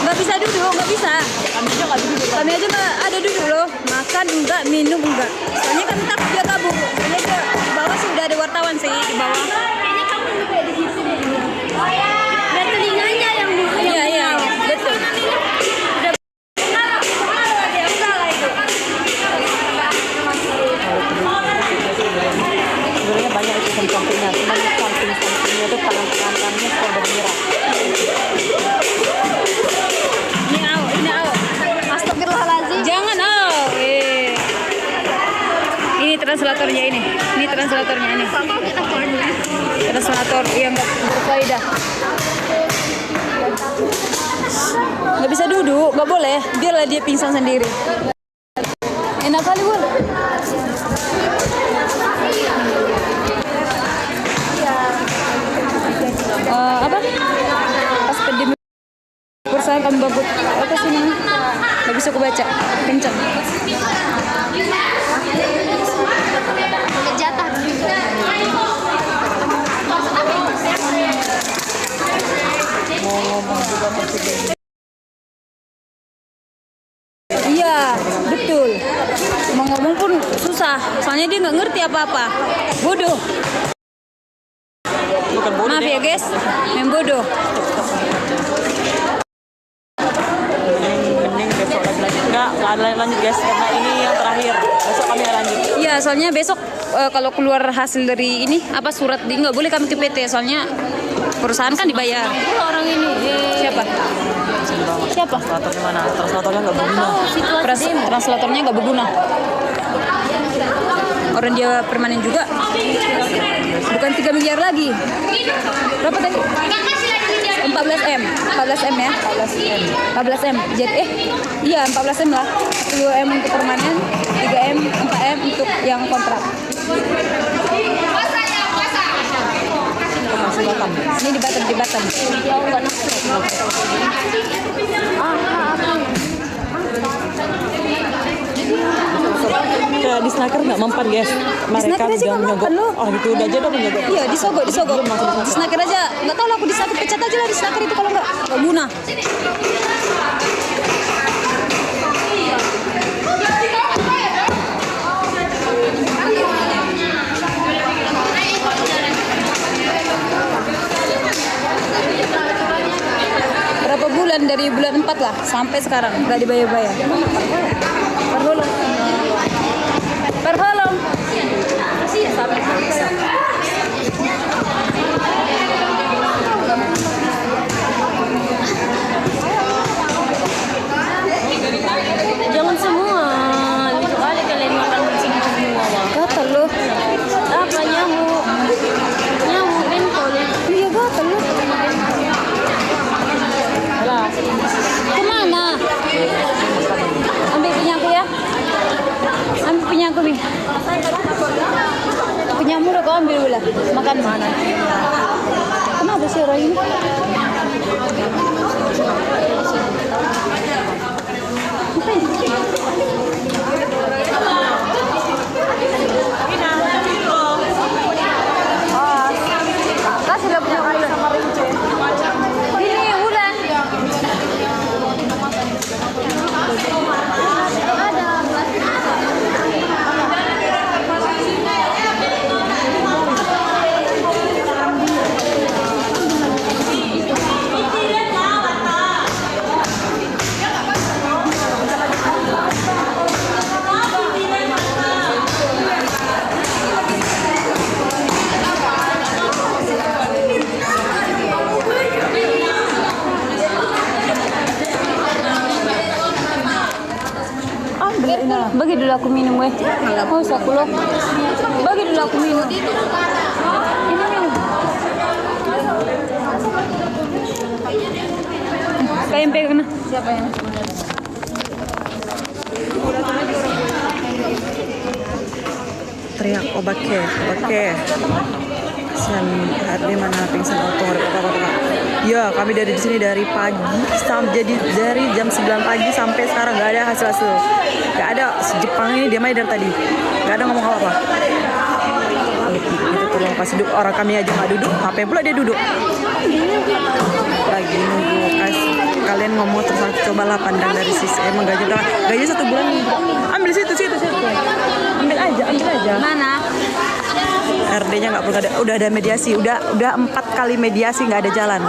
Nggak bisa duduk, nggak bisa. Kami aja nggak ada duduk loh. Makan enggak, minum enggak. Soalnya kami takut dia kabur. Soalnya dia di bawah sih udah ada wartawan sih di bawah. Kayaknya kamu lebih di situ deh. Dan telinganya yang Iya, betul. Sebenarnya banyak itu samping-sampingnya, cuman samping-sampingnya itu tangan-tangannya sudah menyerah. Ini au. Astagfirullahaladzim. Jangan au. Ini translatornya ini. Ini translatornya ini. Translator yang nggak berfaedah. Nggak bisa duduk, nggak boleh. Biarlah dia pingsan sendiri. Enak kali Bun. Apa? Pas pandemi perusahaan kami bagut apa sih ini? Nggak bisa aku baca, kencang. jatah. Iya, betul. Mau ngomong pun susah, soalnya dia nggak ngerti apa-apa. Bodoh. Maaf ya guys, main bodoh. Mending besok lagi lanjut. Nggak ada lanjut guys, karena ini yang terakhir. Besok kami lanjut. Iya, soalnya besok kalau keluar hasil dari ini apa surat di nggak boleh kami ke PT, soalnya perusahaan kan dibayar. Orang ini siapa? Siapa? Translatornya mana? Translatornya nggak berguna. Translatornya nggak berguna. Orang dia permanen juga. Bukan 3 miliar lagi. Berapa tadi? 14M. 14M ya. 14M. Jadi iya 14M lah. 10M untuk permanen, 3M, 4M untuk yang kontrak. Ini di Batam. Di snaker nggak mempan guys. Mereka udah menyogok. Oh itu udah aja dong menyogok. Iya disogok. Di snaker aja. Nggak tahu lah aku di snaker, pecat aja lah di snaker itu kalau nggak guna. Berapa bulan dari bulan 4 lah sampai sekarang nggak dibayar-bayar. Perholong. Jangan semua. Itu kali kalian makan semua. Gatal loh. Apa nyamuk? Nyamuk bentol. Iya gatal loh. Kemana? Ambil punyaku ya. Ambil punyaku nih. Punyamu udah kau ambil ulah. Makan mana? Kenapa sih? sih orang ini? Kasih lah punya air sama rince. Ini Wulan. Bagi dulu aku minum weh. Oh, aku loh. Bagi dulu aku minum. Ini minum. KMP kena. Siapa yang? Teriak obake. Kasihan di mana pingsan auto apa. Ya, kami dari di sini dari pagi sampai dari jam 9 pagi sampai sekarang nggak ada hasil. Nggak ada, si Jepang ini diam aja dari tadi. Nggak ada ngomong apa-apa. Itu tolong kasih duduk, orang kami aja nggak duduk, ngapain pula dia duduk? Lagi nunggu kasih kalian ngomong terus aku cobalah pandang dari sisi emang gaji 1 bulan. Ambil situ. Ambil aja. Mana? RD-nya nggak perlu ada, udah ada mediasi, udah 4 kali mediasi nggak ada jalan.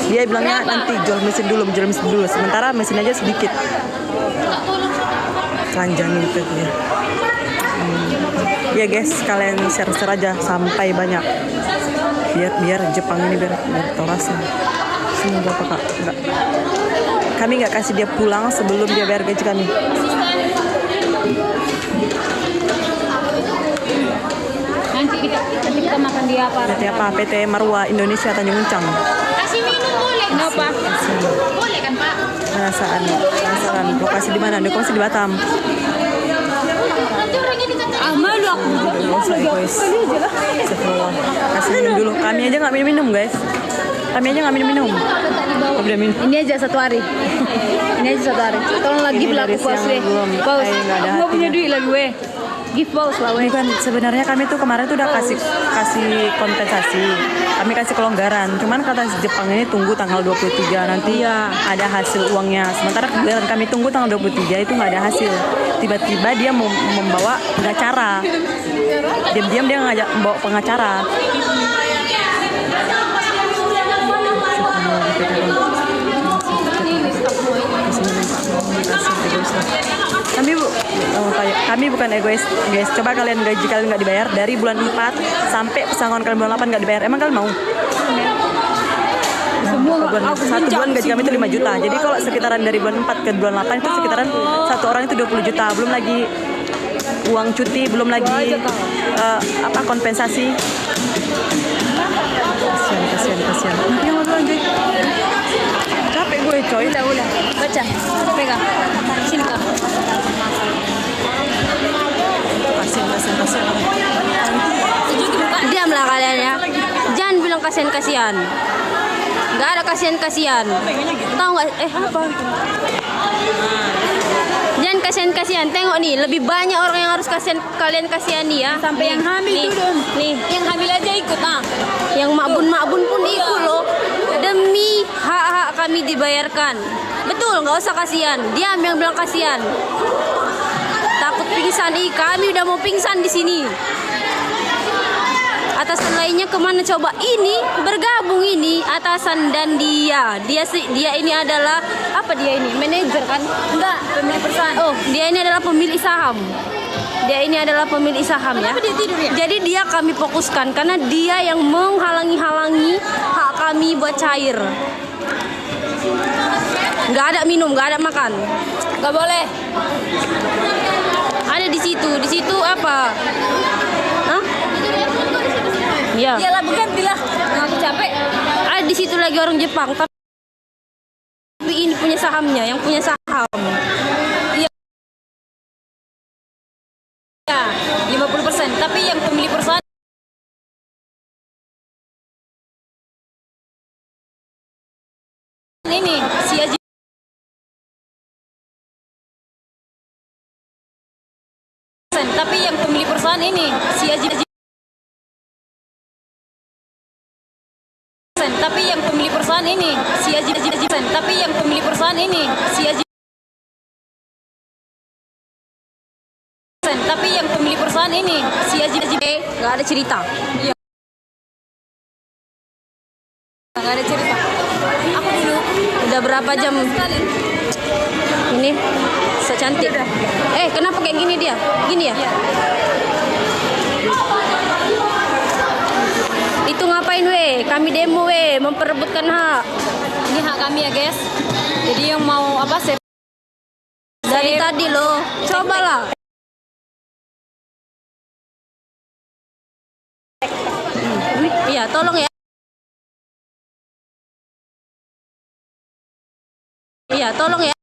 Dia bilangnya nanti jual mesin dulu, sementara mesin aja sedikit. Telanjangin itu dia. Ya guys, kalian share aja sampai banyak. Biar Jepang ini biar tahu rasa. Sini berapa kak? Enggak. Kami nggak kasih dia pulang sebelum dia bayar gaji kami. Nanti kita makan di apa? PT apa? PT Marwa Indonesia Tanjung Uncang. Kasih minum boleh. Kenapa? Boleh kan Pak? Penasaran. Lokasi di mana? Lokasi di Batam. Malu aku. Guys. Kasih minum dulu. Kami aja nggak minum guys. Minum. Udah minum. Ini aja 1 hari. Tolong lagi Ini dari berlaku pause siang weh. belum. Pause. Nggak ada Aku nggak punya hatinya. duit lagi weh. Give pause lah weh. Bukan, sebenarnya kami tuh kemarin tuh udah kasih kompensasi. Kami kasih kelonggaran. Cuman kata si Jepang ini tunggu tanggal 23 nanti ada hasil uangnya. Sementara giliran kami tunggu tanggal 23 itu nggak ada hasil. Tiba-tiba dia mau membawa pengacara. Diam-diam dia ngajak membawa pengacara. Kami bukan egois guys. Coba kalian gaji kalian nggak dibayar dari bulan 4 sampai pesangon kalian bulan 8 nggak dibayar. Emang kalian mau? Satu bulan gaji kami itu 5 juta. Jadi kalau sekitaran dari bulan 4 ke bulan 8 itu sekitaran satu orang itu 20 juta. Belum lagi uang cuti, belum lagi kompensasi. Kasihan. Yang mau bilang guys. Capek gue coy. Udah. Baca. Pegang. Sini Kak. Kasihan. Diamlah kalian ya. Jangan bilang kasihan. Nggak ada kasihan. Tahu nggak? Apa? Jangan kasihan. Tengok nih, lebih banyak orang yang harus kalian kasihani ya. Sampai yang hamil tuh. Nih, yang hamil aja ikut Yang makbun pun ikut loh. Demi hak-hak kami dibayarkan. Betul, nggak usah kasihan. Diam yang bilang kasihan. Takut pingsan, kami udah mau pingsan di sini. Atasan lainnya kemana coba? Ini bergabung ini atasan dan dia ini adalah apa dia ini? Manajer kan? Enggak, pemilik perusahaan. Oh, dia ini adalah pemilik saham. Ya. Kenapa dia tidur ya? Jadi dia kami fokuskan karena dia yang menghalangi hak kami buat cair. Nggak ada minum, nggak ada makan, nggak boleh. Ada di situ apa? Hah? Ya. Iyalah bergantilah. Aku capek. Ada di situ lagi orang Jepang, tapi ini punya sahamnya, yang punya saham. Iya. 50%, tapi yang pemilik perusahaan ini si Aji. Tapi yang pemilik perusahaan ini si Aji. Tapi yang pemilik perusahaan ini si Aji. Tapi yang pemilik perusahaan ini si Aji. Tapi yang pemilik perusahaan ini si Aji. Nggak ada cerita. Iya. Nggak ada cerita. Aku dulu udah berapa jam ini so cantik. Kenapa kayak gini dia? Gini ya? Itu ngapain weh? Kami demo weh, memperebutkan hak. Ini hak kami ya guys. Jadi yang mau apa sih? Dari tadi loh, cobalah. Iya, tolong ya. Iya, tolong ya.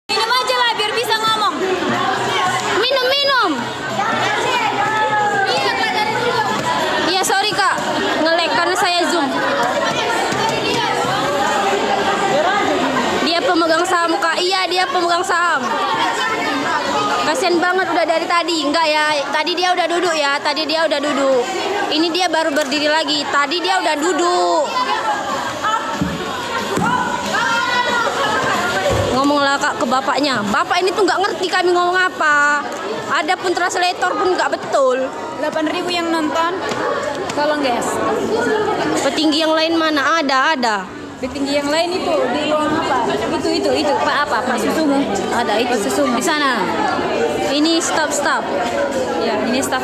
Minum aja lah biar bisa ngomong. Minum. Iya, sorry Kak. Nge-lag karena saya zoom. Dia pemegang saham Kak. Iya, dia pemegang saham. Kasian banget udah dari tadi. Enggak ya, tadi dia udah duduk ya. Ini dia baru berdiri lagi. Tadi dia udah duduk. Ngomonglah Kak ke bapaknya. Bapak ini tuh nggak ngerti kami ngomong apa. Ada pun translator pun nggak betul. 8.000 yang nonton. Tolong guys. Petinggi yang lain mana? Ada. Petinggi yang lain itu di ruang apa? Itu Pak Susumu. Ada itu. Susumu. Di sana. Ini staff. Ya, ini staff.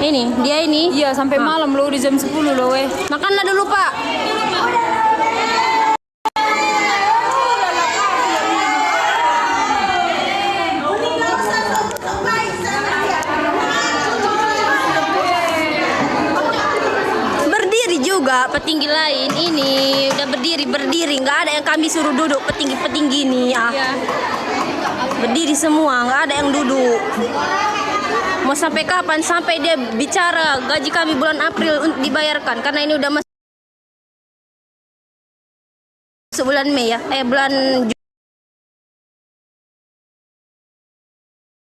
Ini, dia ini. Iya, sampai malam loh, di jam 10 loh weh. Makanlah dulu, Pak. Berdiri juga petinggi lain ini udah berdiri, nggak ada yang kami suruh duduk petinggi ini ya. Berdiri semua, nggak ada yang duduk. Mau sampai kapan? Sampai dia bicara gaji kami bulan April untuk dibayarkan, karena ini udah masuk bulan Mei ya, bulan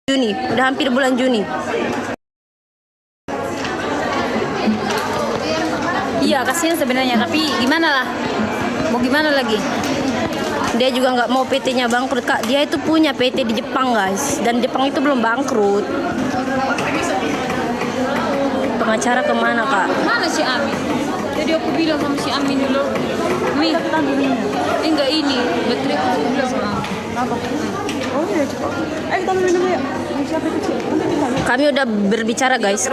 Juni, udah hampir bulan Juni. Iya, kasihan sebenarnya, tapi gimana lah? Mau gimana lagi? Dia juga nggak mau PT-nya bangkrut, Kak. Dia itu punya PT di Jepang, guys. Dan Jepang itu belum bangkrut. Pengacara kemana, Kak? Mana si Amin? Jadi aku bilang sama si Amin dulu. Mi, enggak ini. Baterai aku bilang sama apa? Oh iya, cepat. Kita minum ya. Siapa kecil? Kami udah berbicara, guys.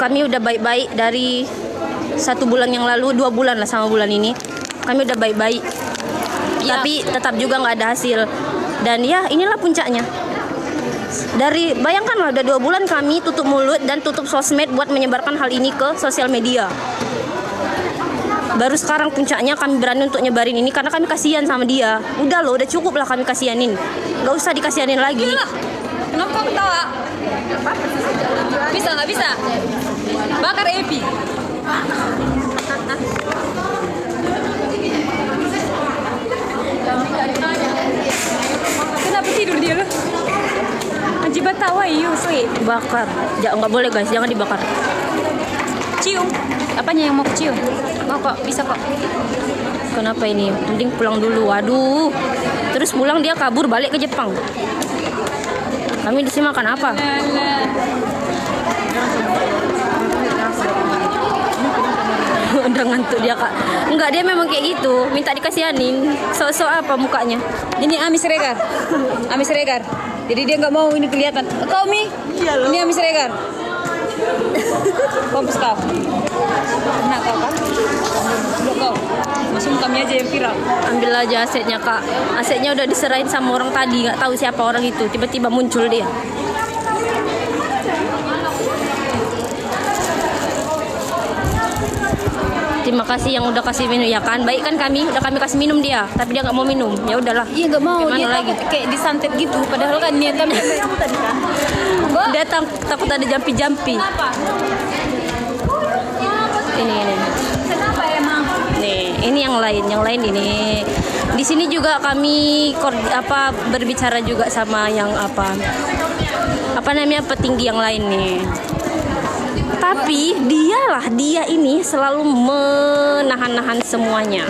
Kami udah baik-baik dari 1 bulan yang lalu, 2 bulan lah sama bulan ini. Kami udah baik-baik. Ya. Tapi tetap juga nggak ada hasil. Dan ya inilah puncaknya. Bayangkanlah udah 2 bulan kami tutup mulut dan tutup sosmed buat menyebarkan hal ini ke sosial media. Baru sekarang puncaknya kami berani untuk nyebarin ini karena kami kasihan sama dia. Udah loh, udah cukup lah kami kasihanin. Nggak usah dikasihanin lagi. Kenapa kau ketawa? Bisa nggak bisa? Bakar Epi. Kenapa tidur dia loh? Ajibat tawa iyo sih. Bakar. Nggak boleh guys, jangan dibakar. Cium. Apanya yang mau cium? Mau kok, bisa kok. Kenapa ini? Mending pulang dulu. Waduh. Terus pulang dia kabur balik ke Jepang. Kami di sini makan apa? Udah ngantuk dia, Kak. Enggak, dia memang kayak gitu, minta dikasihanin. So apa mukanya? Ini Amis Regar. Jadi dia nggak mau ini kelihatan. Kau Mi? Iya loh. Ini Amis Regar. Kompos kau. Nah kau kan? Belum kau. Masuk kami aja yang viral. Ambil aja asetnya, Kak. Asetnya udah diserahin sama orang tadi, nggak tahu siapa orang itu. Tiba-tiba muncul dia. Terima kasih yang udah kasih minum ya kan. Baik kan kami, udah kami kasih minum dia, tapi dia nggak mau minum. Ya udahlah. Iya nggak mau. Gimana Dia lagi? kayak disantet gitu. Padahal kan niat kami tadi kan. Dia takut ada jampi-jampi. Ini. Kenapa emang? Nih, ini yang lain ini. Di sini juga kami berbicara juga sama yang apa namanya petinggi yang lain nih. Tapi dia ini selalu menahan-nahan semuanya.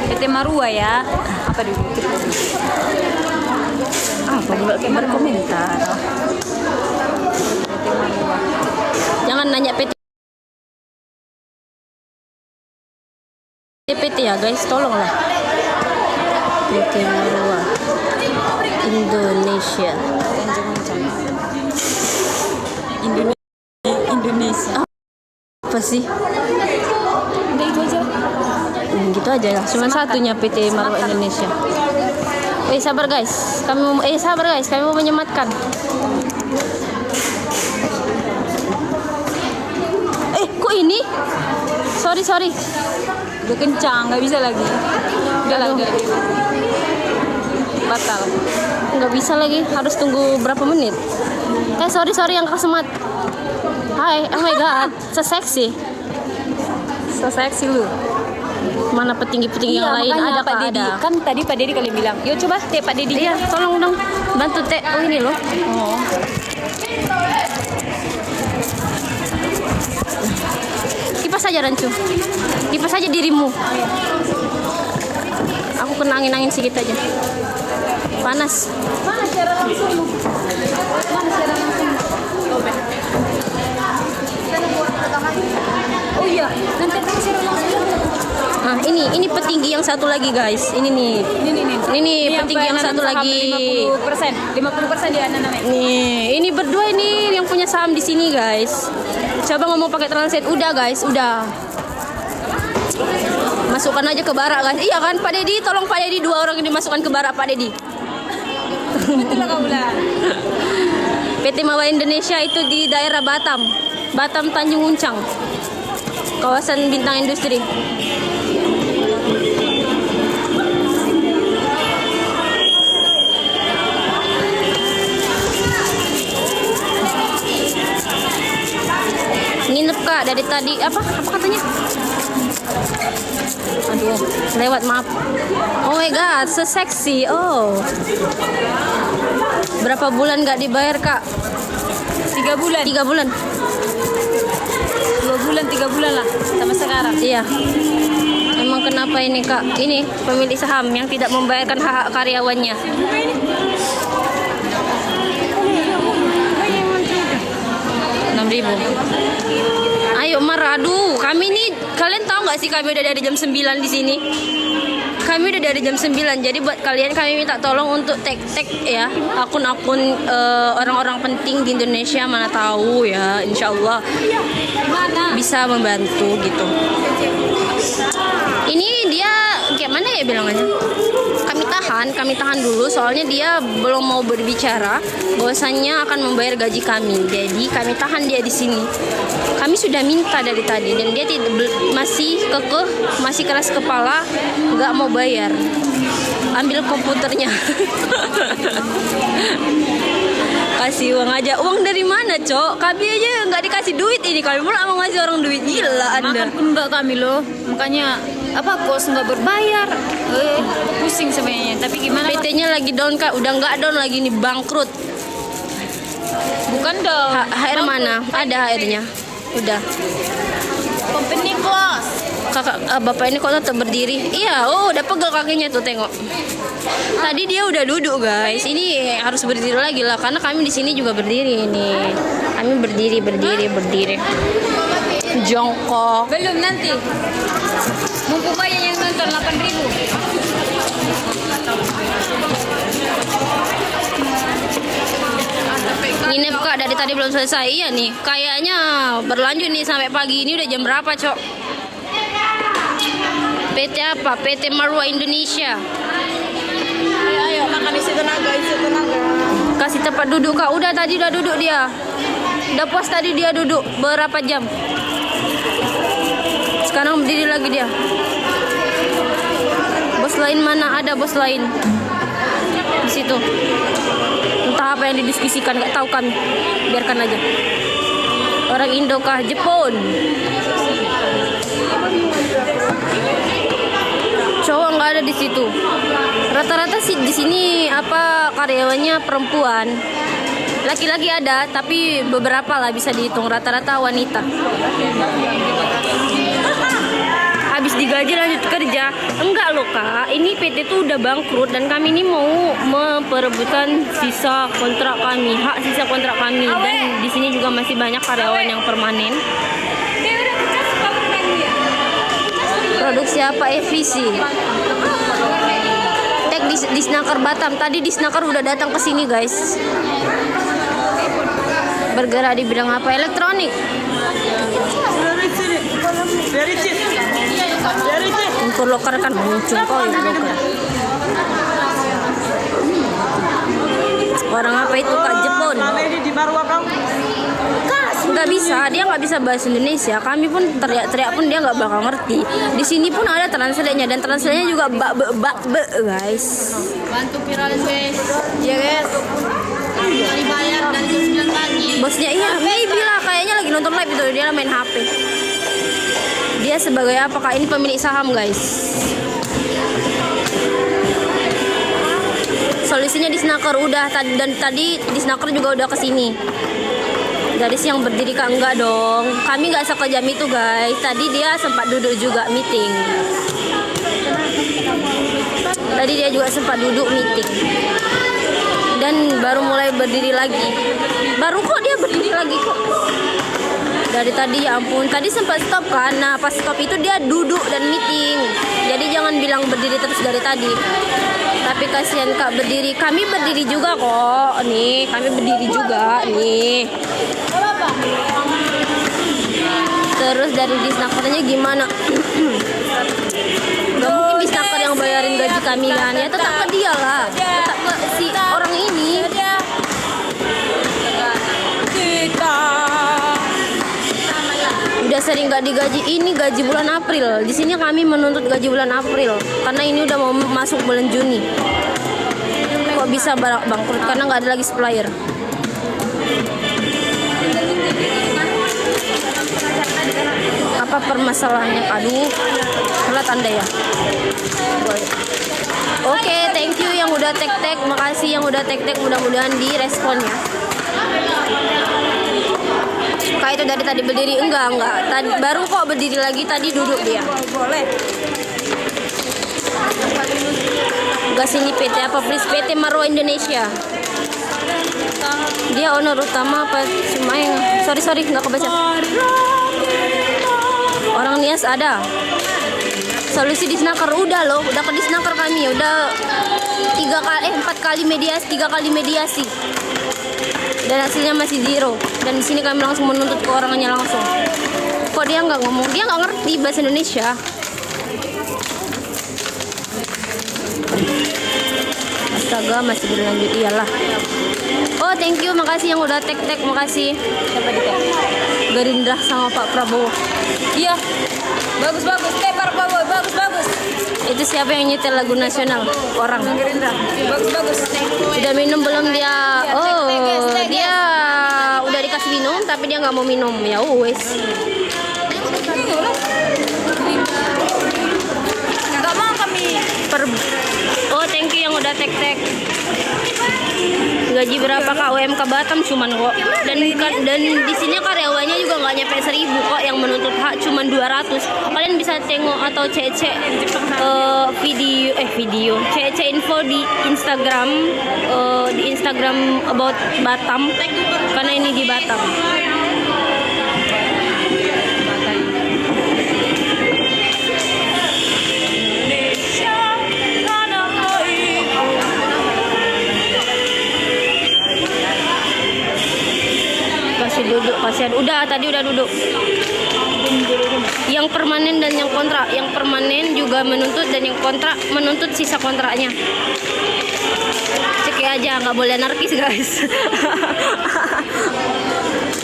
PT Marua ya. Apa dulu? Apa juga kayak berkomentar. Jangan nanya PT ya guys, tolonglah. PT Marua Indonesia. Indonesia. Apa sih? Udah itu aja. Gitu aja lah. Cuma satunya PT Marua Indonesia. Sabar guys. Kami mau menyematkan. Kok ini? Sorry. Udah kencang, nggak bisa lagi. Udah lagi. Batal. Nggak bisa lagi, harus tunggu berapa menit. Sorry yang kesemat. Hai, oh my god, seksi lu. Mana petinggi-petinggi yang lain makanya ada Pak Dedi. ada. Kan tadi Pak Dedi kalian bilang, yuk coba teh Pak Dedi. Iya, tolong dong, bantu teh. Oh ini loh. Oh. Kipas aja Rancu. Kipas aja dirimu. Aku kena angin sedikit aja. Panas. Mana secara langsung? Oh iya, nanti aku secara langsung. Nah, ini petinggi yang satu lagi guys. Ini nih. Ini petinggi yang satu lagi. 50% dia namanya. Nih, ini berdua ini yang punya saham di sini guys. Coba ngomong pakai translate. Udah guys, udah. Masukkan aja ke barak guys. Iya kan Pak Dedi, tolong Pak Dedi, 2 orang ini masukkan ke barak Pak Dedi. Itulah kaulah. PT Marua Indonesia itu di daerah Batam Tanjung Uncang, kawasan Bintang Industri. Nginep Kak dari tadi apa katanya? Aduh, lewat maaf. Oh my god, seseksi. Oh. Berapa bulan nggak dibayar Kak? 3 bulan. 3 bulan. 2 bulan, 3 bulan lah sama sekarang. Iya. Emang kenapa ini Kak? Ini pemilik saham yang tidak membayarkan hak karyawannya. 6.000. Ayo marah, aduh, kami nih, kalian tahu nggak sih kami udah dari jam 9 di sini. Kami udah dari jam 9, jadi buat kalian kami minta tolong untuk tag ya akun-akun orang-orang penting di Indonesia, mana tahu ya, insya Allah bisa membantu gitu. Ini dia kayak mana ya bilangannya? Kami tahan dulu, soalnya dia belum mau berbicara bahwasannya akan membayar gaji kami. Jadi kami tahan dia di sini. Kami sudah minta dari tadi dan dia masih kekeh, masih keras kepala, nggak mau bayar. Ambil komputernya. Kasih uang aja. Uang dari mana, Cok? Kami aja nggak dikasih duit ini. Kami pula mau ngasih orang duit. Gila Anda. Makan pun enggak kami loh. Makanya kos nggak berbayar. Pusing sebenarnya. Tapi gimana? PT-nya lagi down Kak. Udah nggak down lagi nih, bangkrut. Bukan dong. HR mana? Ada HR-nya. Udah. Company close. Bapak ini kok tetap berdiri? Iya, udah pegel kakinya tuh, tengok. Tadi dia udah duduk guys. Ini harus berdiri lagi lah, karena kami di sini juga berdiri ini. Kami berdiri. Jongkok. Belum nanti. Mumpung banyak yang nonton 8.000. Nginep Kak dari tadi belum selesai. Iya nih, kayaknya berlanjut nih sampai pagi. Ini udah jam berapa, Cok? PT apa? PT Marua Indonesia. Ayo makan isi tenaga. Kasih tempat duduk Kak. Udah tadi udah duduk dia. Udah puas tadi dia duduk berapa jam? Sekarang berdiri lagi dia. Bos lain mana? Ada bos lain di situ. Entah apa yang didiskusikan, nggak tahu kami. Biarkan aja. Orang Indo kah? Jepun. Cowok nggak ada di situ. Rata-rata sih di sini apa karyawannya perempuan. Laki-laki ada, tapi beberapa lah bisa dihitung. Rata-rata wanita. Habis digaji lanjut kerja. Enggak loh kak, ini PT tuh udah bangkrut dan kami ini mau memperebutkan sisa kontrak kami, hak sisa kontrak kami. Dan di sini juga masih banyak karyawan yang permanen. Produksi apa? FVC. Tek di Snaker Batam. Tadi di Snaker udah datang ke sini guys. Bergerak di bidang apa? Elektronik. Untuk loker kan muncul kok loker. Orang apa itu kak? Jepun. Nggak bisa, dia nggak bisa bahasa Indonesia. Kami pun teriak-teriak pun dia nggak bakal ngerti. Di sini pun ada translate-nya dan translate-nya juga bak guys. Bantu viralin guys. Iya guys. Dibayar dari jam 9 pagi. Bosnya iya, maybe lah kayaknya lagi nonton live itu dia main HP. Dia sebagai apa kak? Ini pemilik saham guys. Solusinya di Snaker udah dan tadi di Snaker juga udah kesini. Gadis yang berdiri kak enggak dong. Kami nggak sekejam itu guys. Tadi dia sempat duduk juga meeting. Tadi dia juga sempat duduk meeting. Dan baru mulai berdiri lagi. Baru kok dia berdiri lagi kok. Dari tadi ya ampun. Tadi sempat stop kan. Nah pas stop itu dia duduk dan meeting. Jadi jangan bilang berdiri terus dari tadi. Tapi kasihan kak berdiri. Kami berdiri juga kok. Nih kami berdiri juga nih. Terus dari disnakernya gimana? Gak mungkin disnaker yang bayarin gaji kami kan. Ya tetap ke dia lah. Tetap ke si orang ini. Udah sering gak digaji. Ini gaji bulan April. Di sini kami menuntut gaji bulan April karena ini udah mau masuk bulan Juni. Kok bisa bangkrut? Karena nggak ada lagi supplier. Apa permasalahannya? Aduh, telat anda ya. Oke, thank you yang udah tek-tek. Makasih yang udah tek-tek. Mudah-mudahan direspon ya. Kak itu dari tadi berdiri enggak. Tadi baru kok berdiri lagi, tadi duduk dia. Boleh. Enggak sini PT apa please? PT Marwa Indonesia. Dia owner utama apa cuma yang sorry enggak kebaca. Orang Nias ada. Solusi di Snaker udah loh, udah ke di Snaker kami udah 4 kali mediasi. Dan hasilnya masih zero. Dan di sini kami langsung menuntut ke orangnya langsung. Kok dia nggak ngomong? Dia nggak ngerti bahasa Indonesia. Astaga, masih berlanjut iyalah. Oh, thank you, makasih yang udah tek-tek, makasih. Siapa di tek? Gerindra sama Pak Prabowo. Iya. Bagus. Pak Prabowo, bagus. Itu siapa yang nyetel lagu nasional? Orang Gerindra. Bagus. Udah minum belum dia? Oh, dia udah dikasih minum tapi dia nggak mau minum. Ya wes. Nggak mau kami. Oh, thank you yang udah tek-tek. Gaji berapa kak? UMK Batam cuman kok. Dan di sini karyawannya juga nggak nyampe 1000 kok. Yang menuntut hak cuman 200. Kalian bisa tengok atau cek video cek info di Instagram about Batam karena ini di Batam. Kasih duduk, kasihan. Tadi udah duduk. Yang permanen dan yang kontrak. Yang permanen juga menuntut dan yang kontrak menuntut sisa kontraknya. Cek aja, nggak boleh anarkis guys.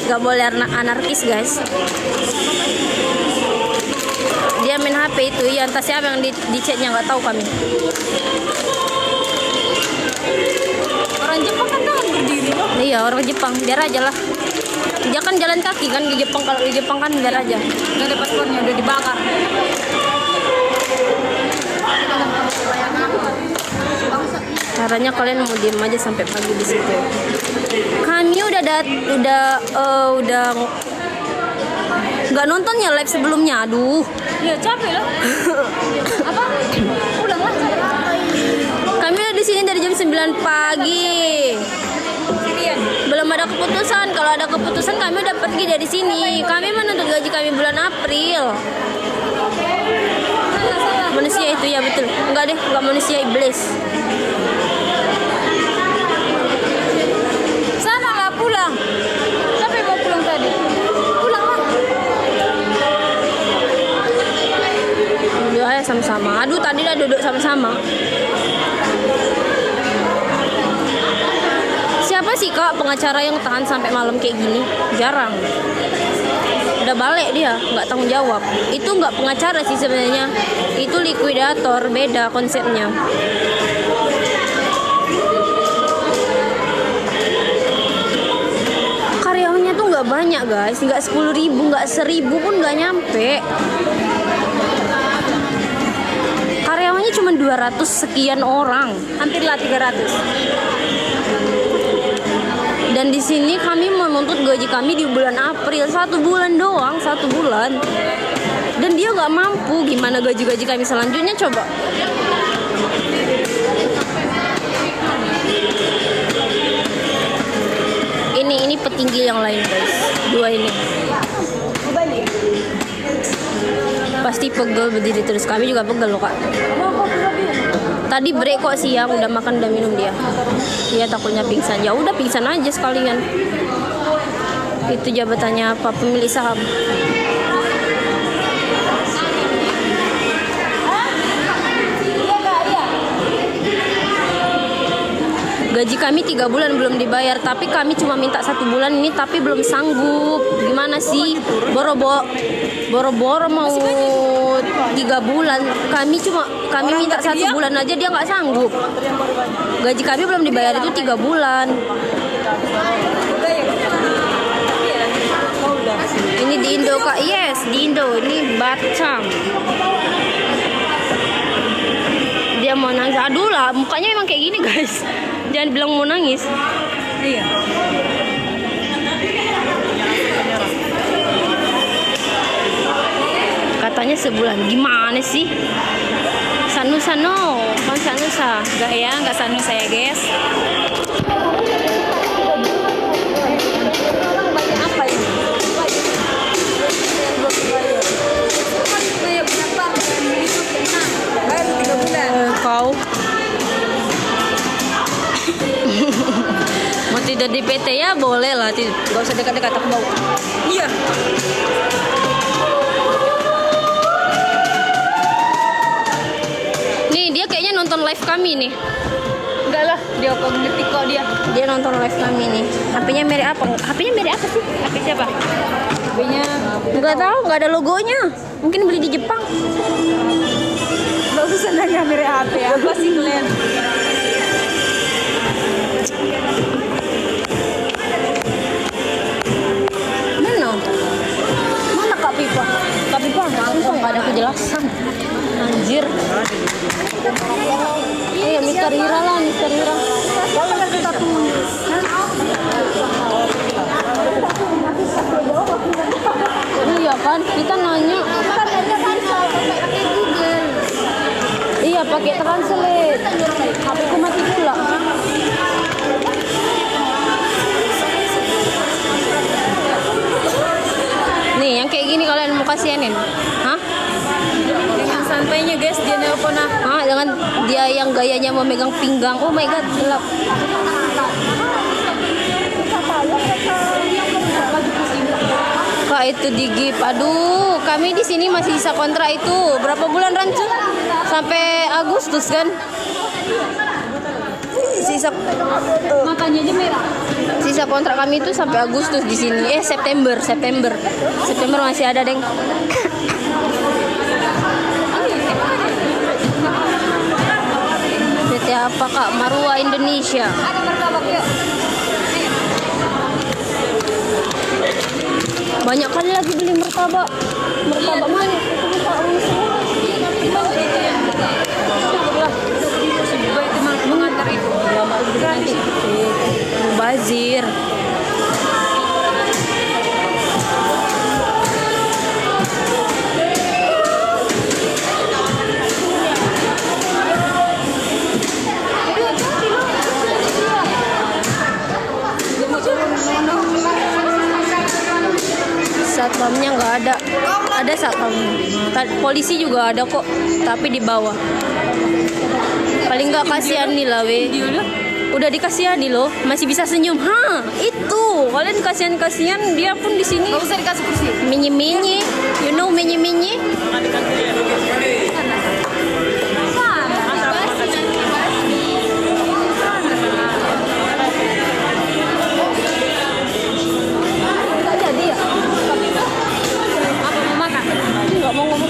Nggak boleh anarkis guys. Dia main HP itu, ya entah siapa yang di chatnya nggak tahu kami. Orang Jepang kan berdiri. Iya, orang Jepang, biar aja lah. Dia kan jalan kaki kan di Jepang, kalau di Jepang kan biar aja. Nggak ada paspornya, udah dibakar. Caranya kalian mau diem aja sampai pagi di situ. Kami udah nggak nonton ya live sebelumnya. Aduh. Ya capek lah. Apa? Pulang lah. Kami udah di sini dari jam 9 pagi. Belum ada keputusan. Kalau ada keputusan kami udah pergi dari sini. Kami menuntut gaji kami bulan April. Manusia itu ya betul. Enggak deh, enggak manusia, iblis. Sana lah pulang. Siapa yang mau pulang tadi? Pulang lah. Duduk aja sama-sama. Aduh, tadi udah duduk sama-sama. Siapa sih kak pengacara yang tahan sampai malam kayak gini? Jarang. Udah balik dia, nggak tanggung jawab. Itu nggak pengacara sih sebenarnya. Itu likuidator, beda konsepnya. Karyawannya tuh nggak banyak guys, nggak 10.000, nggak 1.000 pun nggak nyampe. Karyawannya cuma 200 sekian orang, hampirlah 300. Dan di sini kami menuntut gaji kami di bulan April, 1 bulan doang, 1 bulan. Dan dia nggak mampu, gimana gaji-gaji kami selanjutnya coba? Ini petinggi yang lain guys, 2 ini. Pasti pegel berdiri terus, kami juga pegel loh kak. Tadi break kok siang, udah makan udah minum dia. Dia takutnya pingsan. Ya udah pingsan aja sekalian. Itu jabatannya apa? Pemilik saham. Gaji kami 3 bulan belum dibayar, tapi kami cuma minta 1 bulan ini, tapi belum sanggup. Gimana sih? Boro-boro mau 3 bulan. Kami minta 1 bulan aja dia nggak sanggup. Gaji kami belum dibayar itu 3 bulan. Ini di Indo kak, yes di Indo. Ini Batam. Dia mau nangis. Aduh lah, mukanya emang kayak gini guys. Jangan bilang mau nangis. Iya. Katanya sebulan. Gimana sih? Sanu-sano. Kan sanusa. Enggak ya, enggak sanu saya guys. Banyak apa ini? Kau mau tidak di PT ya boleh lah, nggak usah dekat-dekat aku mau. Iya. Nih dia kayaknya nonton live kami nih. Enggak lah, dia kok ngetik kok dia. Dia nonton live kami nih. HP-nya merek apa? HP-nya merek apa sih? HP siapa? HP-nya Nggak tahu, nggak ada logonya. Mungkin beli di Jepang. enggak usah nanya merek HP apa sih kalian? Mana Kak Pipa? Kak Pipa nggak ada kejelasan. Anjir. Iya, Mister Hira lah, Mister Hira. Iya kan, kita nanya. Iya, pakai translate. HP ku mati pula. Nih, yang kayak gini kalian mau kasihanin? Hah? Dengan santainya guys, dia nelpon aku. Ah, dengan dia yang gayanya memegang pinggang. Oh my god, gelap. Kak itu digip. Aduh, kami di sini masih sisa kontrak itu. Berapa bulan Rancu? Sampai Agustus kan? Sisa Matanya aja merah. sisa kontrak kami itu sampai Agustus di sini. September masih ada, Deng. Seperti apa Kak Marwa Indonesia? Banyak kali lagi beli martabak. Martabak mana? Bazir. Satpamnya nggak ada. Ada satpam. Polisi juga ada kok, tapi di bawah. Paling nggak kasihani lah we. Udah dikasihani loh, masih bisa senyum. Ha, itu. Kalian kasihan dia pun di sini. Gak usah dikasih kursi. Minyi-minyi. You know minyi-minyi? Nggak mau ngomong